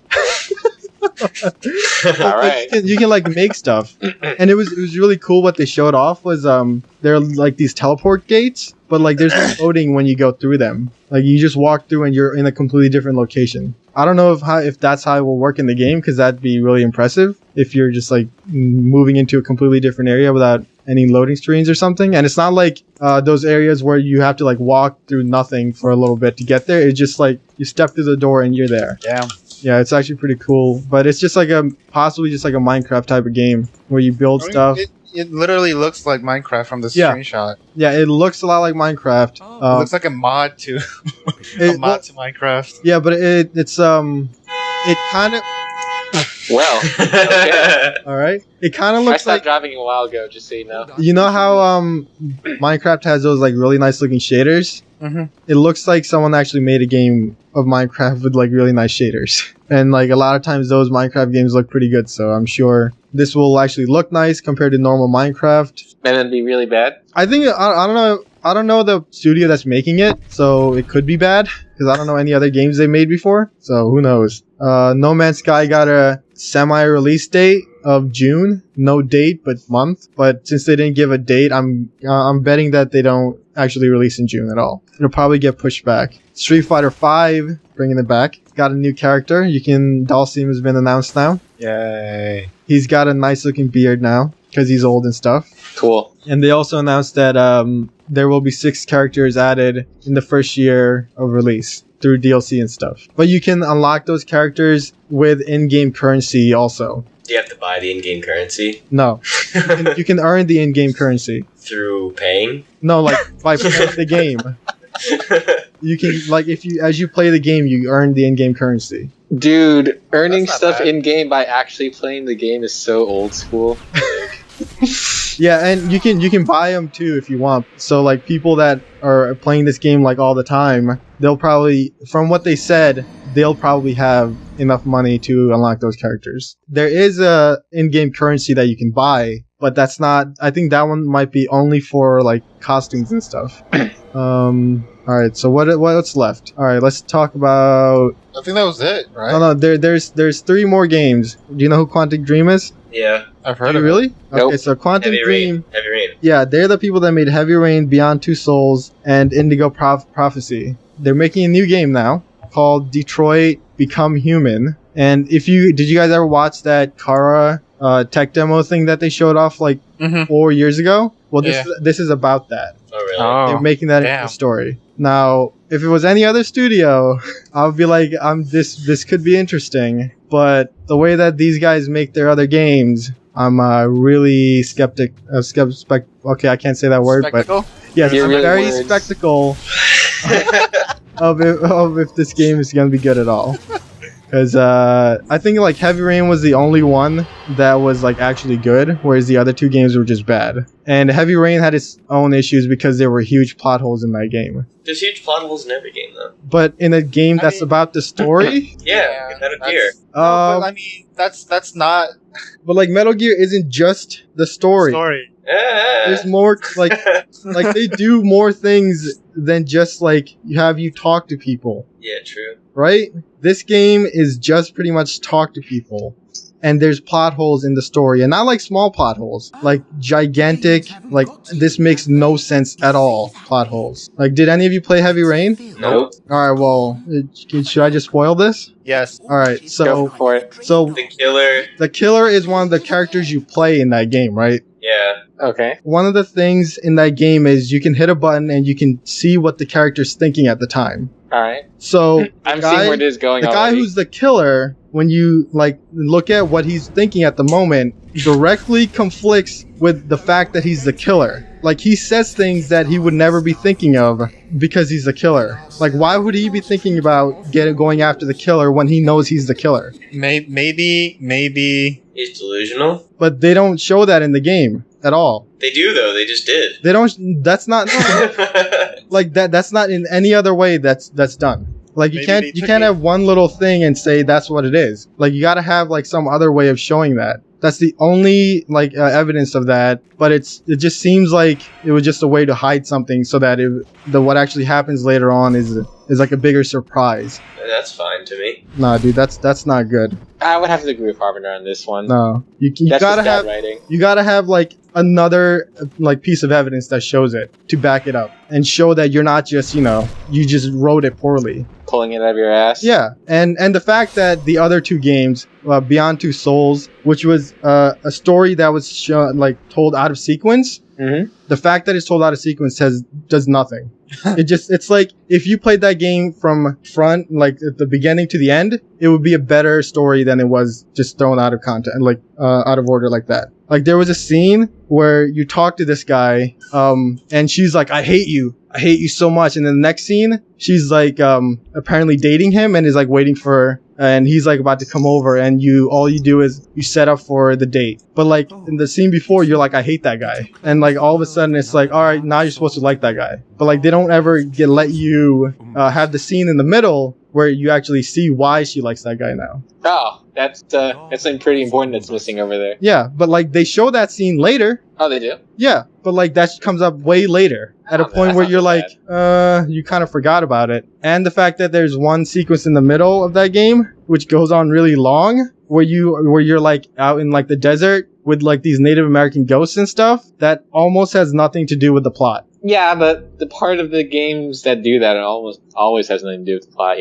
All right. You can make stuff, and it was really cool. What they showed off was there are these teleport gates, but there's no loading when you go through them. You just walk through and you're in a completely different location. I don't know if that's how it will work in the game, because that'd be really impressive if you're just moving into a completely different area without any loading screens or something. And it's not like those areas where you have to walk through nothing for a little bit to get there. It's just you step through the door and you're there. Damn. Yeah, it's actually pretty cool, but it's just possibly just a Minecraft type of game where you build stuff. It literally looks like Minecraft from the Yeah. screenshot. Yeah, it looks a lot like Minecraft. It looks like a mod to It- to Minecraft. Yeah, but it's it kind of Well, okay. all right. It kind of I looks stopped like, driving a while ago, just so you know. you know how Minecraft has those really nice looking shaders. Mm-hmm. It looks like someone actually made a game of Minecraft with really nice shaders, and a lot of times those Minecraft games look pretty good. So I'm sure this will actually look nice compared to normal Minecraft. And then be really bad. I think I don't know. I don't know the studio that's making it, so it could be bad because I don't know any other games they made before. So who knows? No Man's Sky got a semi-release date of June. No date, but month. But since they didn't give a date, I'm betting that they don't actually release in June at all. It'll probably get pushed back. Street Fighter V, bringing it back. It's got a new character. Dalsim has been announced now. Yay. He's got a nice looking beard now because he's old and stuff. Cool. And they also announced that there will be 6 characters added in the first year of release through DLC and stuff. But you can unlock those characters with in-game currency also. Do you have to buy the in-game currency No. You can earn the in-game currency. through paying? No, by playing the game. You can, as you play the game, you earn the in-game currency. Dude, earning That's not stuff bad. in game by actually playing the game is so old school. Yeah, and you can buy them too if you want. So people that are playing this game all the time, they'll probably, from what they said, they'll probably have enough money to unlock those characters. There is a in-game currency that you can buy, but that's not. I think that one might be only for like costumes and stuff. All right, so what's left? All right, let's talk about. I think that was it, right? No, there's 3 more games. Do you know who Quantic Dream is? Yeah. I've Do heard you of really? Nope. Okay, so Quantic Heavy Dream. Rain. Heavy Rain. Yeah, they're the people that made Heavy Rain, Beyond Two Souls, and Indigo Prophecy. They're making a new game now called Detroit Become Human. And did you guys ever watch that Kara tech demo thing that they showed off like Mm-hmm. 4 years ago? Well, Yeah. this is about that. Oh, really? Oh. They're making that into damn. a story. Now, if it was any other studio, I would be like, this could be interesting. But the way that these guys make their other games, I'm really skeptic. Okay, I can't say that word, Spectacle? but yes, Your I'm really very words. skeptical of if this game is gonna be good at all. Because I think like Heavy Rain was the only one that was like actually good, whereas the other 2 games were just bad. And Heavy Rain had its own issues because there were huge plot holes in that game. There's huge plot holes in every game, though. But in a game I that's mean- about the story, Yeah, Metal Gear. No, but I mean, that's not but like Metal Gear isn't just the story. There's more like they do more things than just like have you talk to people, Yeah, true. right? This game is just pretty much talk to people. And there's plot holes in the story, and not like small plot holes, like gigantic, like this makes no sense at all plot holes. Like, did any of you play Heavy Rain? Nope. All right, well, should I just spoil this? yes. All right, Go so for it. The killer. the killer is one of the characters you play in that game, right? Yeah. Okay. One of the things in that game is you can hit a button and you can see what the character's thinking at the time. All right. So I'm seeing where it is going. the guy already. who's the killer, when you like look at what he's thinking at the moment, directly conflicts with the fact that he's the killer. Like he says things that he would never be thinking of because he's the killer. Like why would he be thinking about going after the killer when he knows he's the killer? Maybe. He's delusional. But they don't show that in the game at all. They do, though. They just did. They don't. That's not like that. That's not in any other way. That's done. Like you Maybe they can't took have it. one little thing and say that's what it is. Like you got to have like some other way of showing that. That's the only like evidence of that. But it just seems like it was just a way to hide something so that what actually happens later on is like a bigger surprise. That's fine to me. Nah, dude, that's not good. I would have to agree with Arvinder on this one. No, you That's gotta just bad have. writing. You gotta have like another like piece of evidence that shows it to back it up and show that you're not just you just wrote it poorly. Pulling it out of your ass. Yeah, and the fact that the other 2 games, Beyond Two Souls, which was a story that was told out of sequence, Mm-hmm. the fact that it's told out of sequence does nothing. It's like if you played that game from front, like at the beginning to the end, it would be a better story than it was just thrown out of content, like out of order like that. Like there was a scene where you talk to this guy, and she's like, I hate you so much. And then the next scene, she's like, apparently dating him and is like waiting for, and he's like about to come over, and all you do is you set up for the date. But like in the scene before, you're like, I hate that guy. And like all of a sudden it's like, all right, now you're supposed to like that guy. But like they don't ever let you have the scene in the middle where you actually see why she likes that guy now. Oh, that's something pretty important that's missing over there. Yeah, but like they show that scene later. Oh, they do? Yeah, but like that comes up way later at a Oh, point that's where not you're so like, you kind of forgot about it. And the fact that there's one sequence in the middle of that game which goes on really long, where you're like out in like the desert with like these Native American ghosts and stuff that almost has nothing to do with the plot. Yeah, but the part of the games that do that almost always has nothing to do with the plot,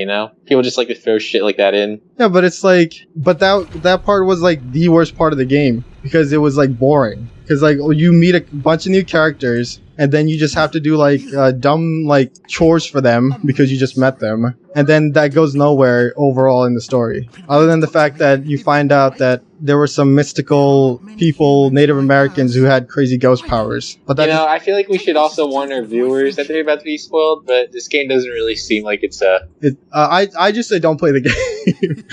People just like to throw shit like that in. Yeah, but it's like, but that part was like the worst part of the game because it was like boring. Because like you meet a bunch of new characters and then you just have to do like dumb like chores for them because you just met them, and then that goes nowhere overall in the story. Other than the fact that you find out that there were some mystical people, Native Americans, who had crazy ghost powers. But that I feel like we should also warn our viewers that they're about to be spoiled, but this game doesn't really seem like it's I just say don't play the game.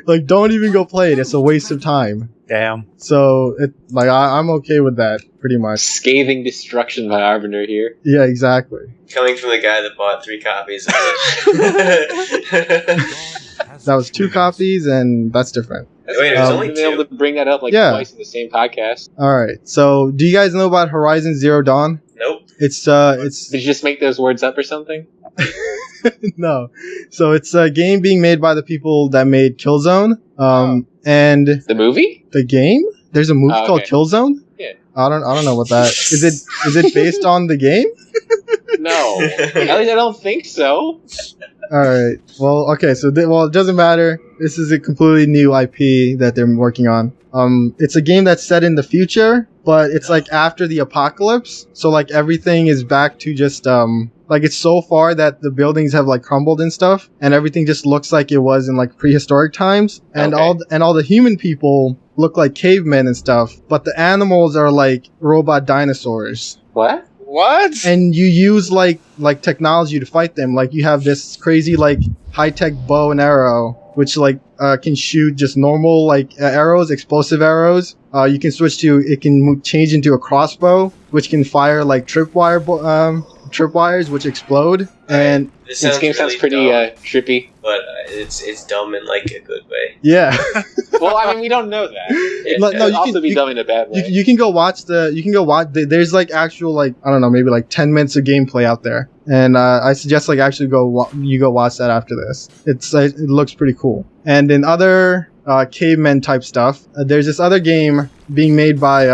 Like don't even go play it. It's a waste of time. Damn. So I'm okay with that pretty much. scathing destruction by Arvinder here. Yeah, exactly. Coming from the guy that bought 3 copies of it. That was 2 copies, and that's different. That's Wait, good. there's I've only been able to bring that up like Yeah. twice in the same podcast. All right. So, do you guys know about Horizon Zero Dawn? Nope. It's Did you just make those words up or something? no. So it's a game being made by the people that made Killzone. And The movie? the game? There's a movie Oh, called okay. Killzone? Yeah. I don't know what that is. It based on the game? No. At least I don't think so. All right. Well, okay. So it doesn't matter. This is a completely new IP that they're working on. It's a game that's set in the future, but it's like after the apocalypse. So like everything is back to just like it's so far that the buildings have like crumbled and stuff, and everything just looks like it was in like prehistoric times, and Okay. all the human people look like cavemen and stuff, but the animals are like robot dinosaurs. What? What? And you use like technology to fight them. Like you have this crazy like high tech bow and arrow, which like can shoot just normal like arrows, explosive arrows. You can switch to it can change into a crossbow, which can fire like tripwires, which explode. And This This game sounds pretty dumb, trippy. but it's dumb in like a good way. yeah, Well, I mean, we don't know that. It No, could no, you also can- be dumb in a bad way. you can go watch there's like actual like I don't know, maybe like 10 minutes of gameplay out there, and I suggest like actually go watch that after this. It looks pretty cool. And in other cavemen type stuff, there's this other game being made by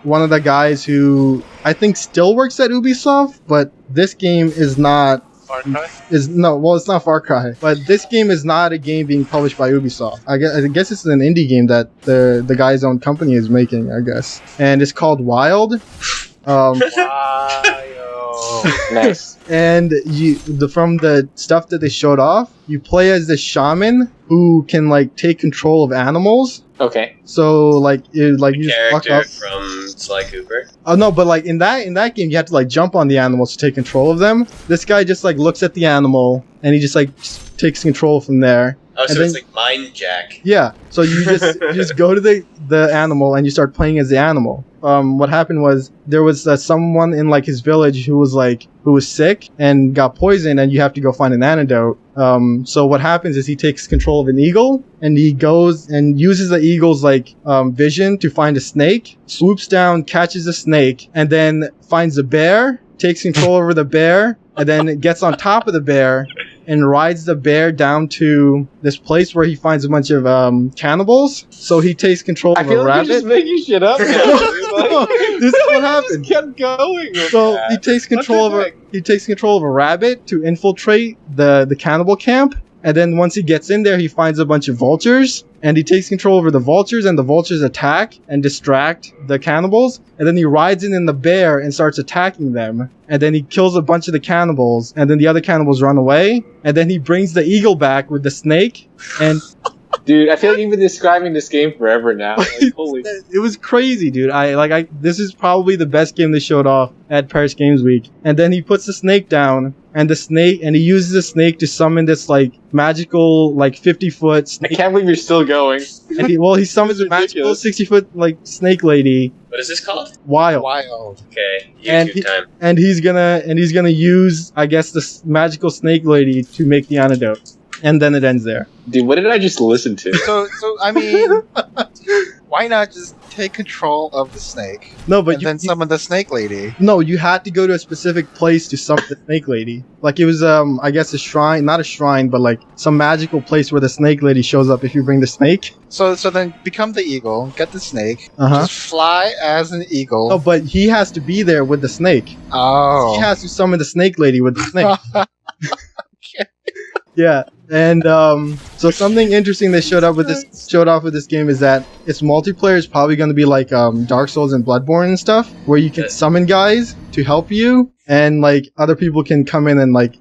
one of the guys who I think still works at Ubisoft, but this game is not Far Cry? it's not Far Cry, but this game is not a game being published by Ubisoft. I guess it's an indie game that the guy's own company is making, I guess, and it's called Wild. Nice. And from the stuff that they showed off, you play as the shaman who can like take control of animals. Okay. So like you just walk Character up. from Sly Cooper. Oh no, but like in that game, you have to like jump on the animals to take control of them. This guy just like looks at the animal and he just like takes control from there. Oh, so And it's then- like Mind Jack. Yeah, so you just go to the animal and you start playing as the animal. What happened was there was someone in like his village who was sick and got poisoned, and you have to go find an antidote. So what happens is he takes control of an eagle and he goes and uses the eagle's like vision to find a snake, swoops down, catches a snake, and then finds a bear, takes control over the bear, and then gets on top of the bear and rides the bear down to this place where he finds a bunch of cannibals. So he takes control I of feel a like you're just rabbit. making shit up. Now. No, this is what happened. Just kept going. With So that. he takes control What the he takes control of a rabbit to infiltrate the cannibal camp. And then once he gets in there, he finds a bunch of vultures, and he takes control over the vultures, and the vultures attack and distract the cannibals. And then he rides in the bear and starts attacking them. And then he kills a bunch of the cannibals, and then the other cannibals run away. And then he brings the eagle back with the snake, and Dude, I feel like you've been describing this game forever now. Like, holy. it was crazy, dude. This is probably the best game they showed off at Paris Games Week. And then he puts the snake down, and he uses the snake to summon this like magical like 50-foot I snake. can't believe you're still going. And he summons a magical ridiculous. 60-foot like snake lady, What is this called? Wild. Wild. Okay, And YouTube time. And he's gonna use, I guess, this magical snake lady to make the antidote. And then it ends there. Dude, what did I just listen to? So I mean, why not just take control of the snake No, but and then summon the snake lady? no, you had to go to a specific place to summon the snake lady. Like it was, I guess a shrine, not a shrine, but like some magical place where the snake lady shows up if you bring the snake. So then become the eagle, get the snake, Uh-huh. just fly as an eagle. No, but he has to be there with the snake. Oh. He has to summon the snake lady with the snake. Yeah, and so something interesting they showed off with this game is that its multiplayer is probably going to be like Dark Souls and Bloodborne and stuff, where you can Yeah. summon guys to help you, and like other people can come in and like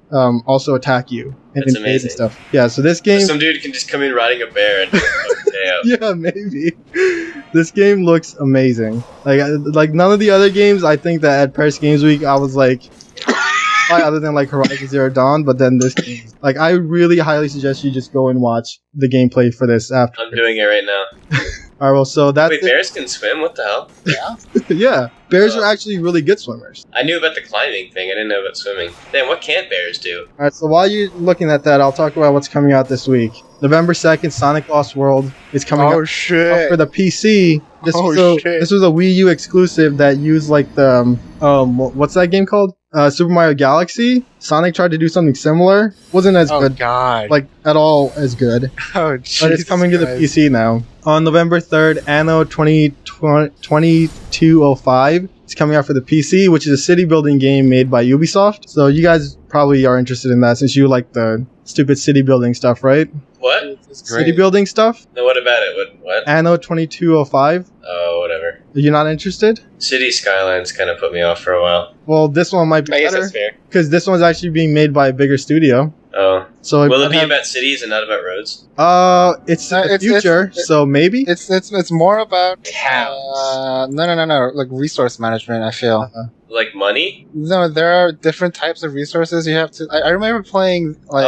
also attack you and That's invade amazing. and stuff. Yeah, so this game, Some dude can just come in riding a bear and fuck the day up. yeah, maybe this game looks amazing. Like none of the other games, I think that at Paris Games Week I was like. Other than like Horizon Zero Dawn, but then this game, like I really highly suggest you just go and watch the gameplay for this after. I'm doing it right now. Alright, well, so that's Wait, it. bears can swim? What the hell? Yeah, bears are actually really good swimmers. I knew about the climbing thing. I didn't know about swimming. Damn, what can't bears do? Alright, so while you're looking at that, I'll talk about what's coming out this week. November 2nd, Sonic Lost World is coming Oh up shit! for the PC. This Shit. was a Wii U exclusive that used like the what's that game called? Super Mario Galaxy. Sonic tried to do something similar. Wasn't as Oh good, god! like at all as good. Oh But it's Jesus coming to the Christ. PC now. On November 3rd, Anno 2205 is coming out for the PC, which is a city building game made by Ubisoft. So you guys probably are interested in that since you like the stupid city building stuff, right? What? It's City great. building stuff? No, what about it? What? Anno 2205? Oh, whatever. You're not interested? City Skylines kind of put me off for a while. Well, this one might be I guess better that's fair. because this one's actually being made by a bigger studio. Oh. So Will it be have- about cities and not about roads? It's No, the it's- future, so maybe. It's more about Towns. no, like resource management. I feel Like money? no, there are different types of resources you have to. I remember playing like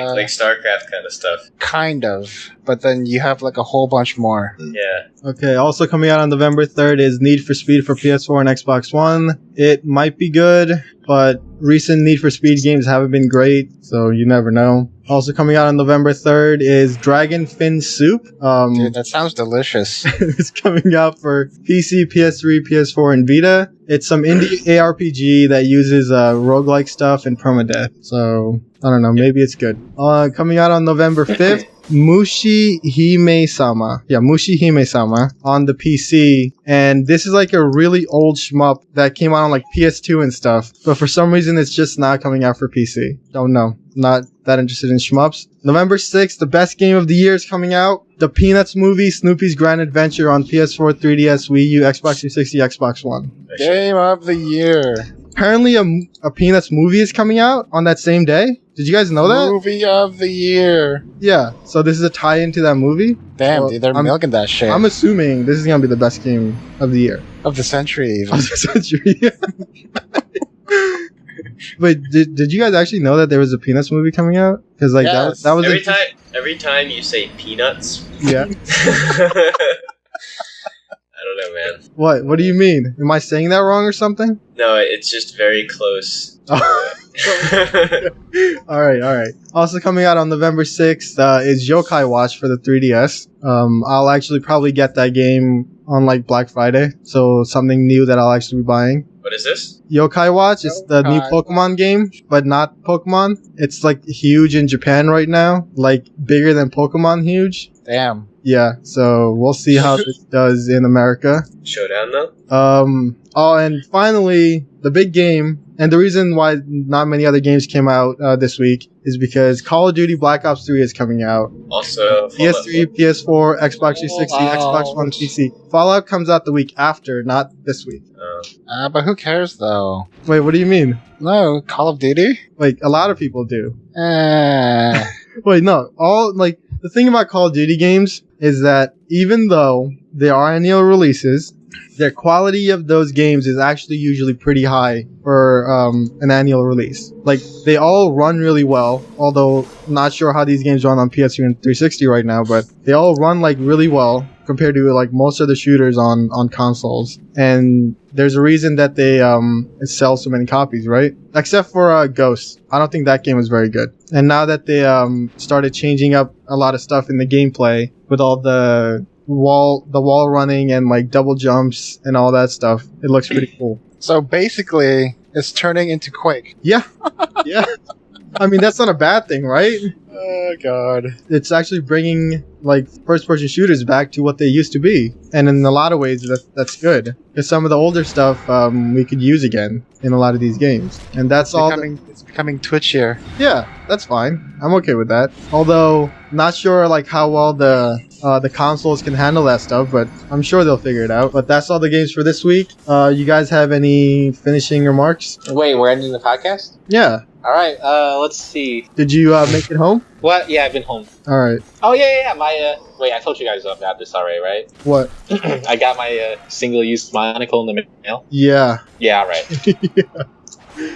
like StarCraft kind of stuff. kind of, but then you have like a whole bunch more. Yeah. Okay, also coming out on November 3rd is Need for Speed for PS4 and Xbox One. It might be good, but recent Need for Speed games haven't been great, so you never know. Also coming out on November 3rd is Dragon Fin Soup. Dude, that sounds delicious. It's coming out for PC, PS3, PS4, and Vita. It's some indie ARPG that uses roguelike stuff and permadeath. So, I don't know, maybe it's good. Coming out on November 5th, Mushi Hime-sama. Yeah, Mushi Hime-sama on the PC. And this is like a really old shmup that came out on like PS2 and stuff. But for some reason, it's just not coming out for PC. Don't know. Not that interested in shmups. November 6th, the best game of the year is coming out. The Peanuts movie, Snoopy's Grand Adventure on PS4, 3DS, Wii U, Xbox 360, Xbox One. Game of the year. Apparently, a Peanuts movie is coming out on that same day. Did you guys know that? Movie of the year. Yeah. So this is a tie-in to that movie. Damn, Well, dude, they're I'm- milking that shit. I'm assuming this is gonna be the best game of the year of the century, even. of the century. Wait, did you guys actually know that there was a Peanuts movie coming out? Because like Yes. that was Every time you say peanuts, yeah. I don't know, man. What do you mean? Am I saying that wrong or something? No, it's just very close. Oh. All right. Also coming out on November 6th is Yokai Watch for the 3DS. I'll actually probably get that game on like Black Friday, so something new that I'll actually be buying. What is this? Yokai Watch is the new Yokai Pokemon game, but not Pokemon. It's like huge in Japan right now, like bigger than Pokemon huge. Damn. Yeah, so we'll see how this does in America. Showdown, though? Oh, and finally, the big game, and the reason why not many other games came out this week is because Call of Duty Black Ops 3 is coming out. Also, PS3, PS4, Xbox 360, Xbox One, Fallout. PC. Fallout comes out the week after, not this week. But who cares though? Wait, what do you mean? No, Call of Duty. Like, a lot of people do. Eh. Wait, no. The thing about Call of Duty games is that even though they are annual releases, the quality of those games is actually usually pretty high for an annual release. Like, they all run really well, although not sure how these games run on PS3 and 360 right now, but they all run like really well compared to like most of the shooters on consoles. And there's a reason that they sell so many copies, right? Except for Ghost. I don't think that game was very good. And now that they started changing up a lot of stuff in the gameplay with all the wall running and like double jumps and all that stuff, it looks pretty cool. So basically, it's turning into Quake. Yeah. I mean, that's not a bad thing, right? Oh god. It's actually bringing like first-person shooters back to what they used to be, and in a lot of ways that's good. Because some of the older stuff we could use again in a lot of these games, and that's all. It's becoming twitchier. Yeah, that's fine. I'm okay with that. Although not sure like how well the consoles can handle that stuff, but I'm sure they'll figure it out. But that's all the games for this week. You guys have any finishing remarks? Wait, we're ending the podcast? Yeah. All right. Let's see. Did you make it home? What? Yeah, I've been home. All right. Oh yeah. My wait, I told you guys about this already, right? What? I got my single-use monocle in the mail. Yeah. Yeah, right.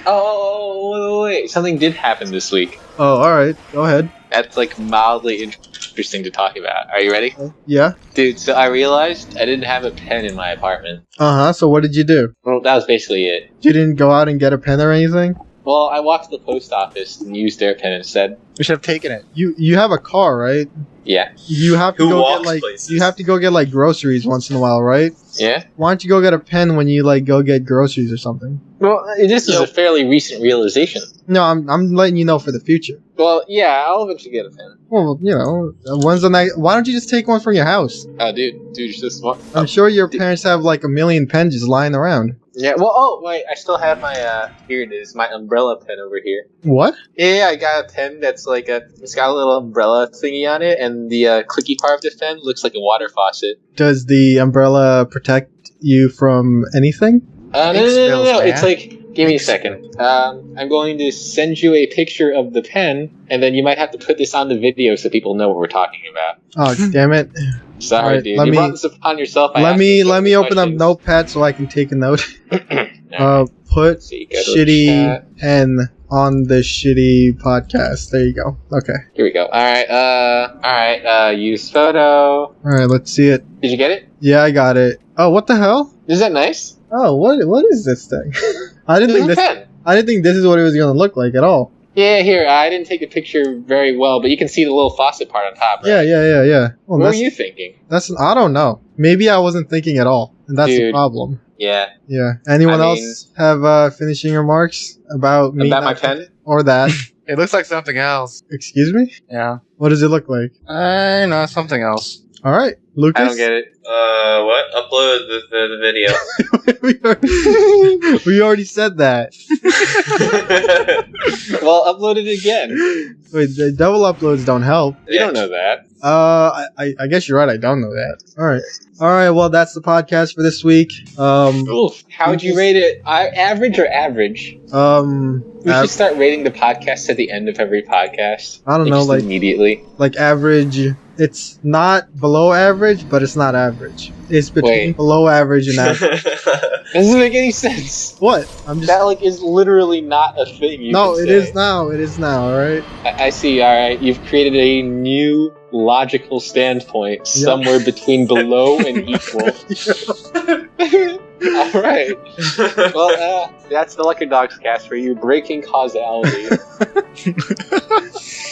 Oh, wait. Something did happen this week. Oh, all right. Go ahead. That's like mildly interesting to talk about. Are you ready? Yeah. Dude, so I realized I didn't have a pen in my apartment. So what did you do? Well, that was basically it. You didn't go out and get a pen or anything? Well, I walked to the post office and used their pen instead. We should have taken it. You have a car, right? Yeah. You have to Who go get walks like places? you have to go get like groceries once in a while, right? Yeah? Why don't you go get a pen when you like go get groceries or something? Well, this is a fairly recent realization. No, I'm letting you know for the future. Well, yeah, I'll eventually get a pen. Well, you know, when's the night? Why don't you just take one from your house? Dude, you're so smart. I'm sure your parents have like a million pens just lying around. Yeah, well, oh, wait, I still have my, here it is, my umbrella pen over here. What? Yeah, I got a pen that's like it's got a little umbrella thingy on it, and the clicky part of the pen looks like a water faucet. Does the umbrella protect you from anything? No, Big spills, man. it's like, give me a second. I'm going to send you a picture of the pen, and then you might have to put this on the video so people know what we're talking about. Oh, damn it! Sorry, Alright, dude. let You me- brought this upon yourself. Let me open up Notepad so I can take a note. Put So you go to shitty chat. pen on the shitty podcast. There you go. Okay. Here we go. Alright, use photo. All right. Let's see it. Did you get it? Yeah, I got it. Oh, what the hell? Is that nice? Oh, what is this thing? I didn't think It's a this. pen. I didn't think this is what it was gonna look like at all. Yeah, here, I didn't take the picture very well, but you can see the little faucet part on top, right? Yeah. Well, What were that's, you thinking? that's I don't know. Maybe I wasn't thinking at all, and that's the Dude. problem. Yeah. Yeah. Anyone I mean- else have finishing remarks about me? About my not pen? or that? It looks like something else. Excuse me. Yeah. What does it look like? I know, something else. All right, Lucas. I don't get it. What? Upload the video. we already said that. Well, upload it again. Wait, the double uploads don't help. You don't know that. I guess you're right. I don't know that. All right. Well, that's the podcast for this week. Oof. How would you rate it? Average or average? We should start rating the podcast at the end of every podcast. I don't know, just like immediately. like average. It's not below average, but it's not average. It's between Wait. below average and average. Doesn't make any sense. What? I'm just. That like is literally not a thing. No, can it say. is now. It is now. All right. I see. All right, you've created a new logical standpoint somewhere between below and equal. All right. Well, that's the LuckerDogsCast for you, breaking causality.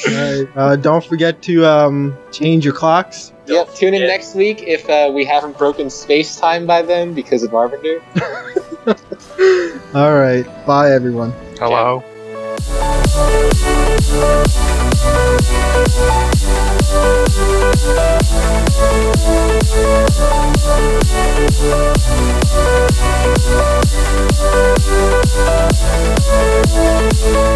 All right. Don't forget to change your clocks. Yep. Tune in forget. next week if we haven't broken space time by then because of Arvinder. All right. Bye, everyone. Hello. We'll be right back.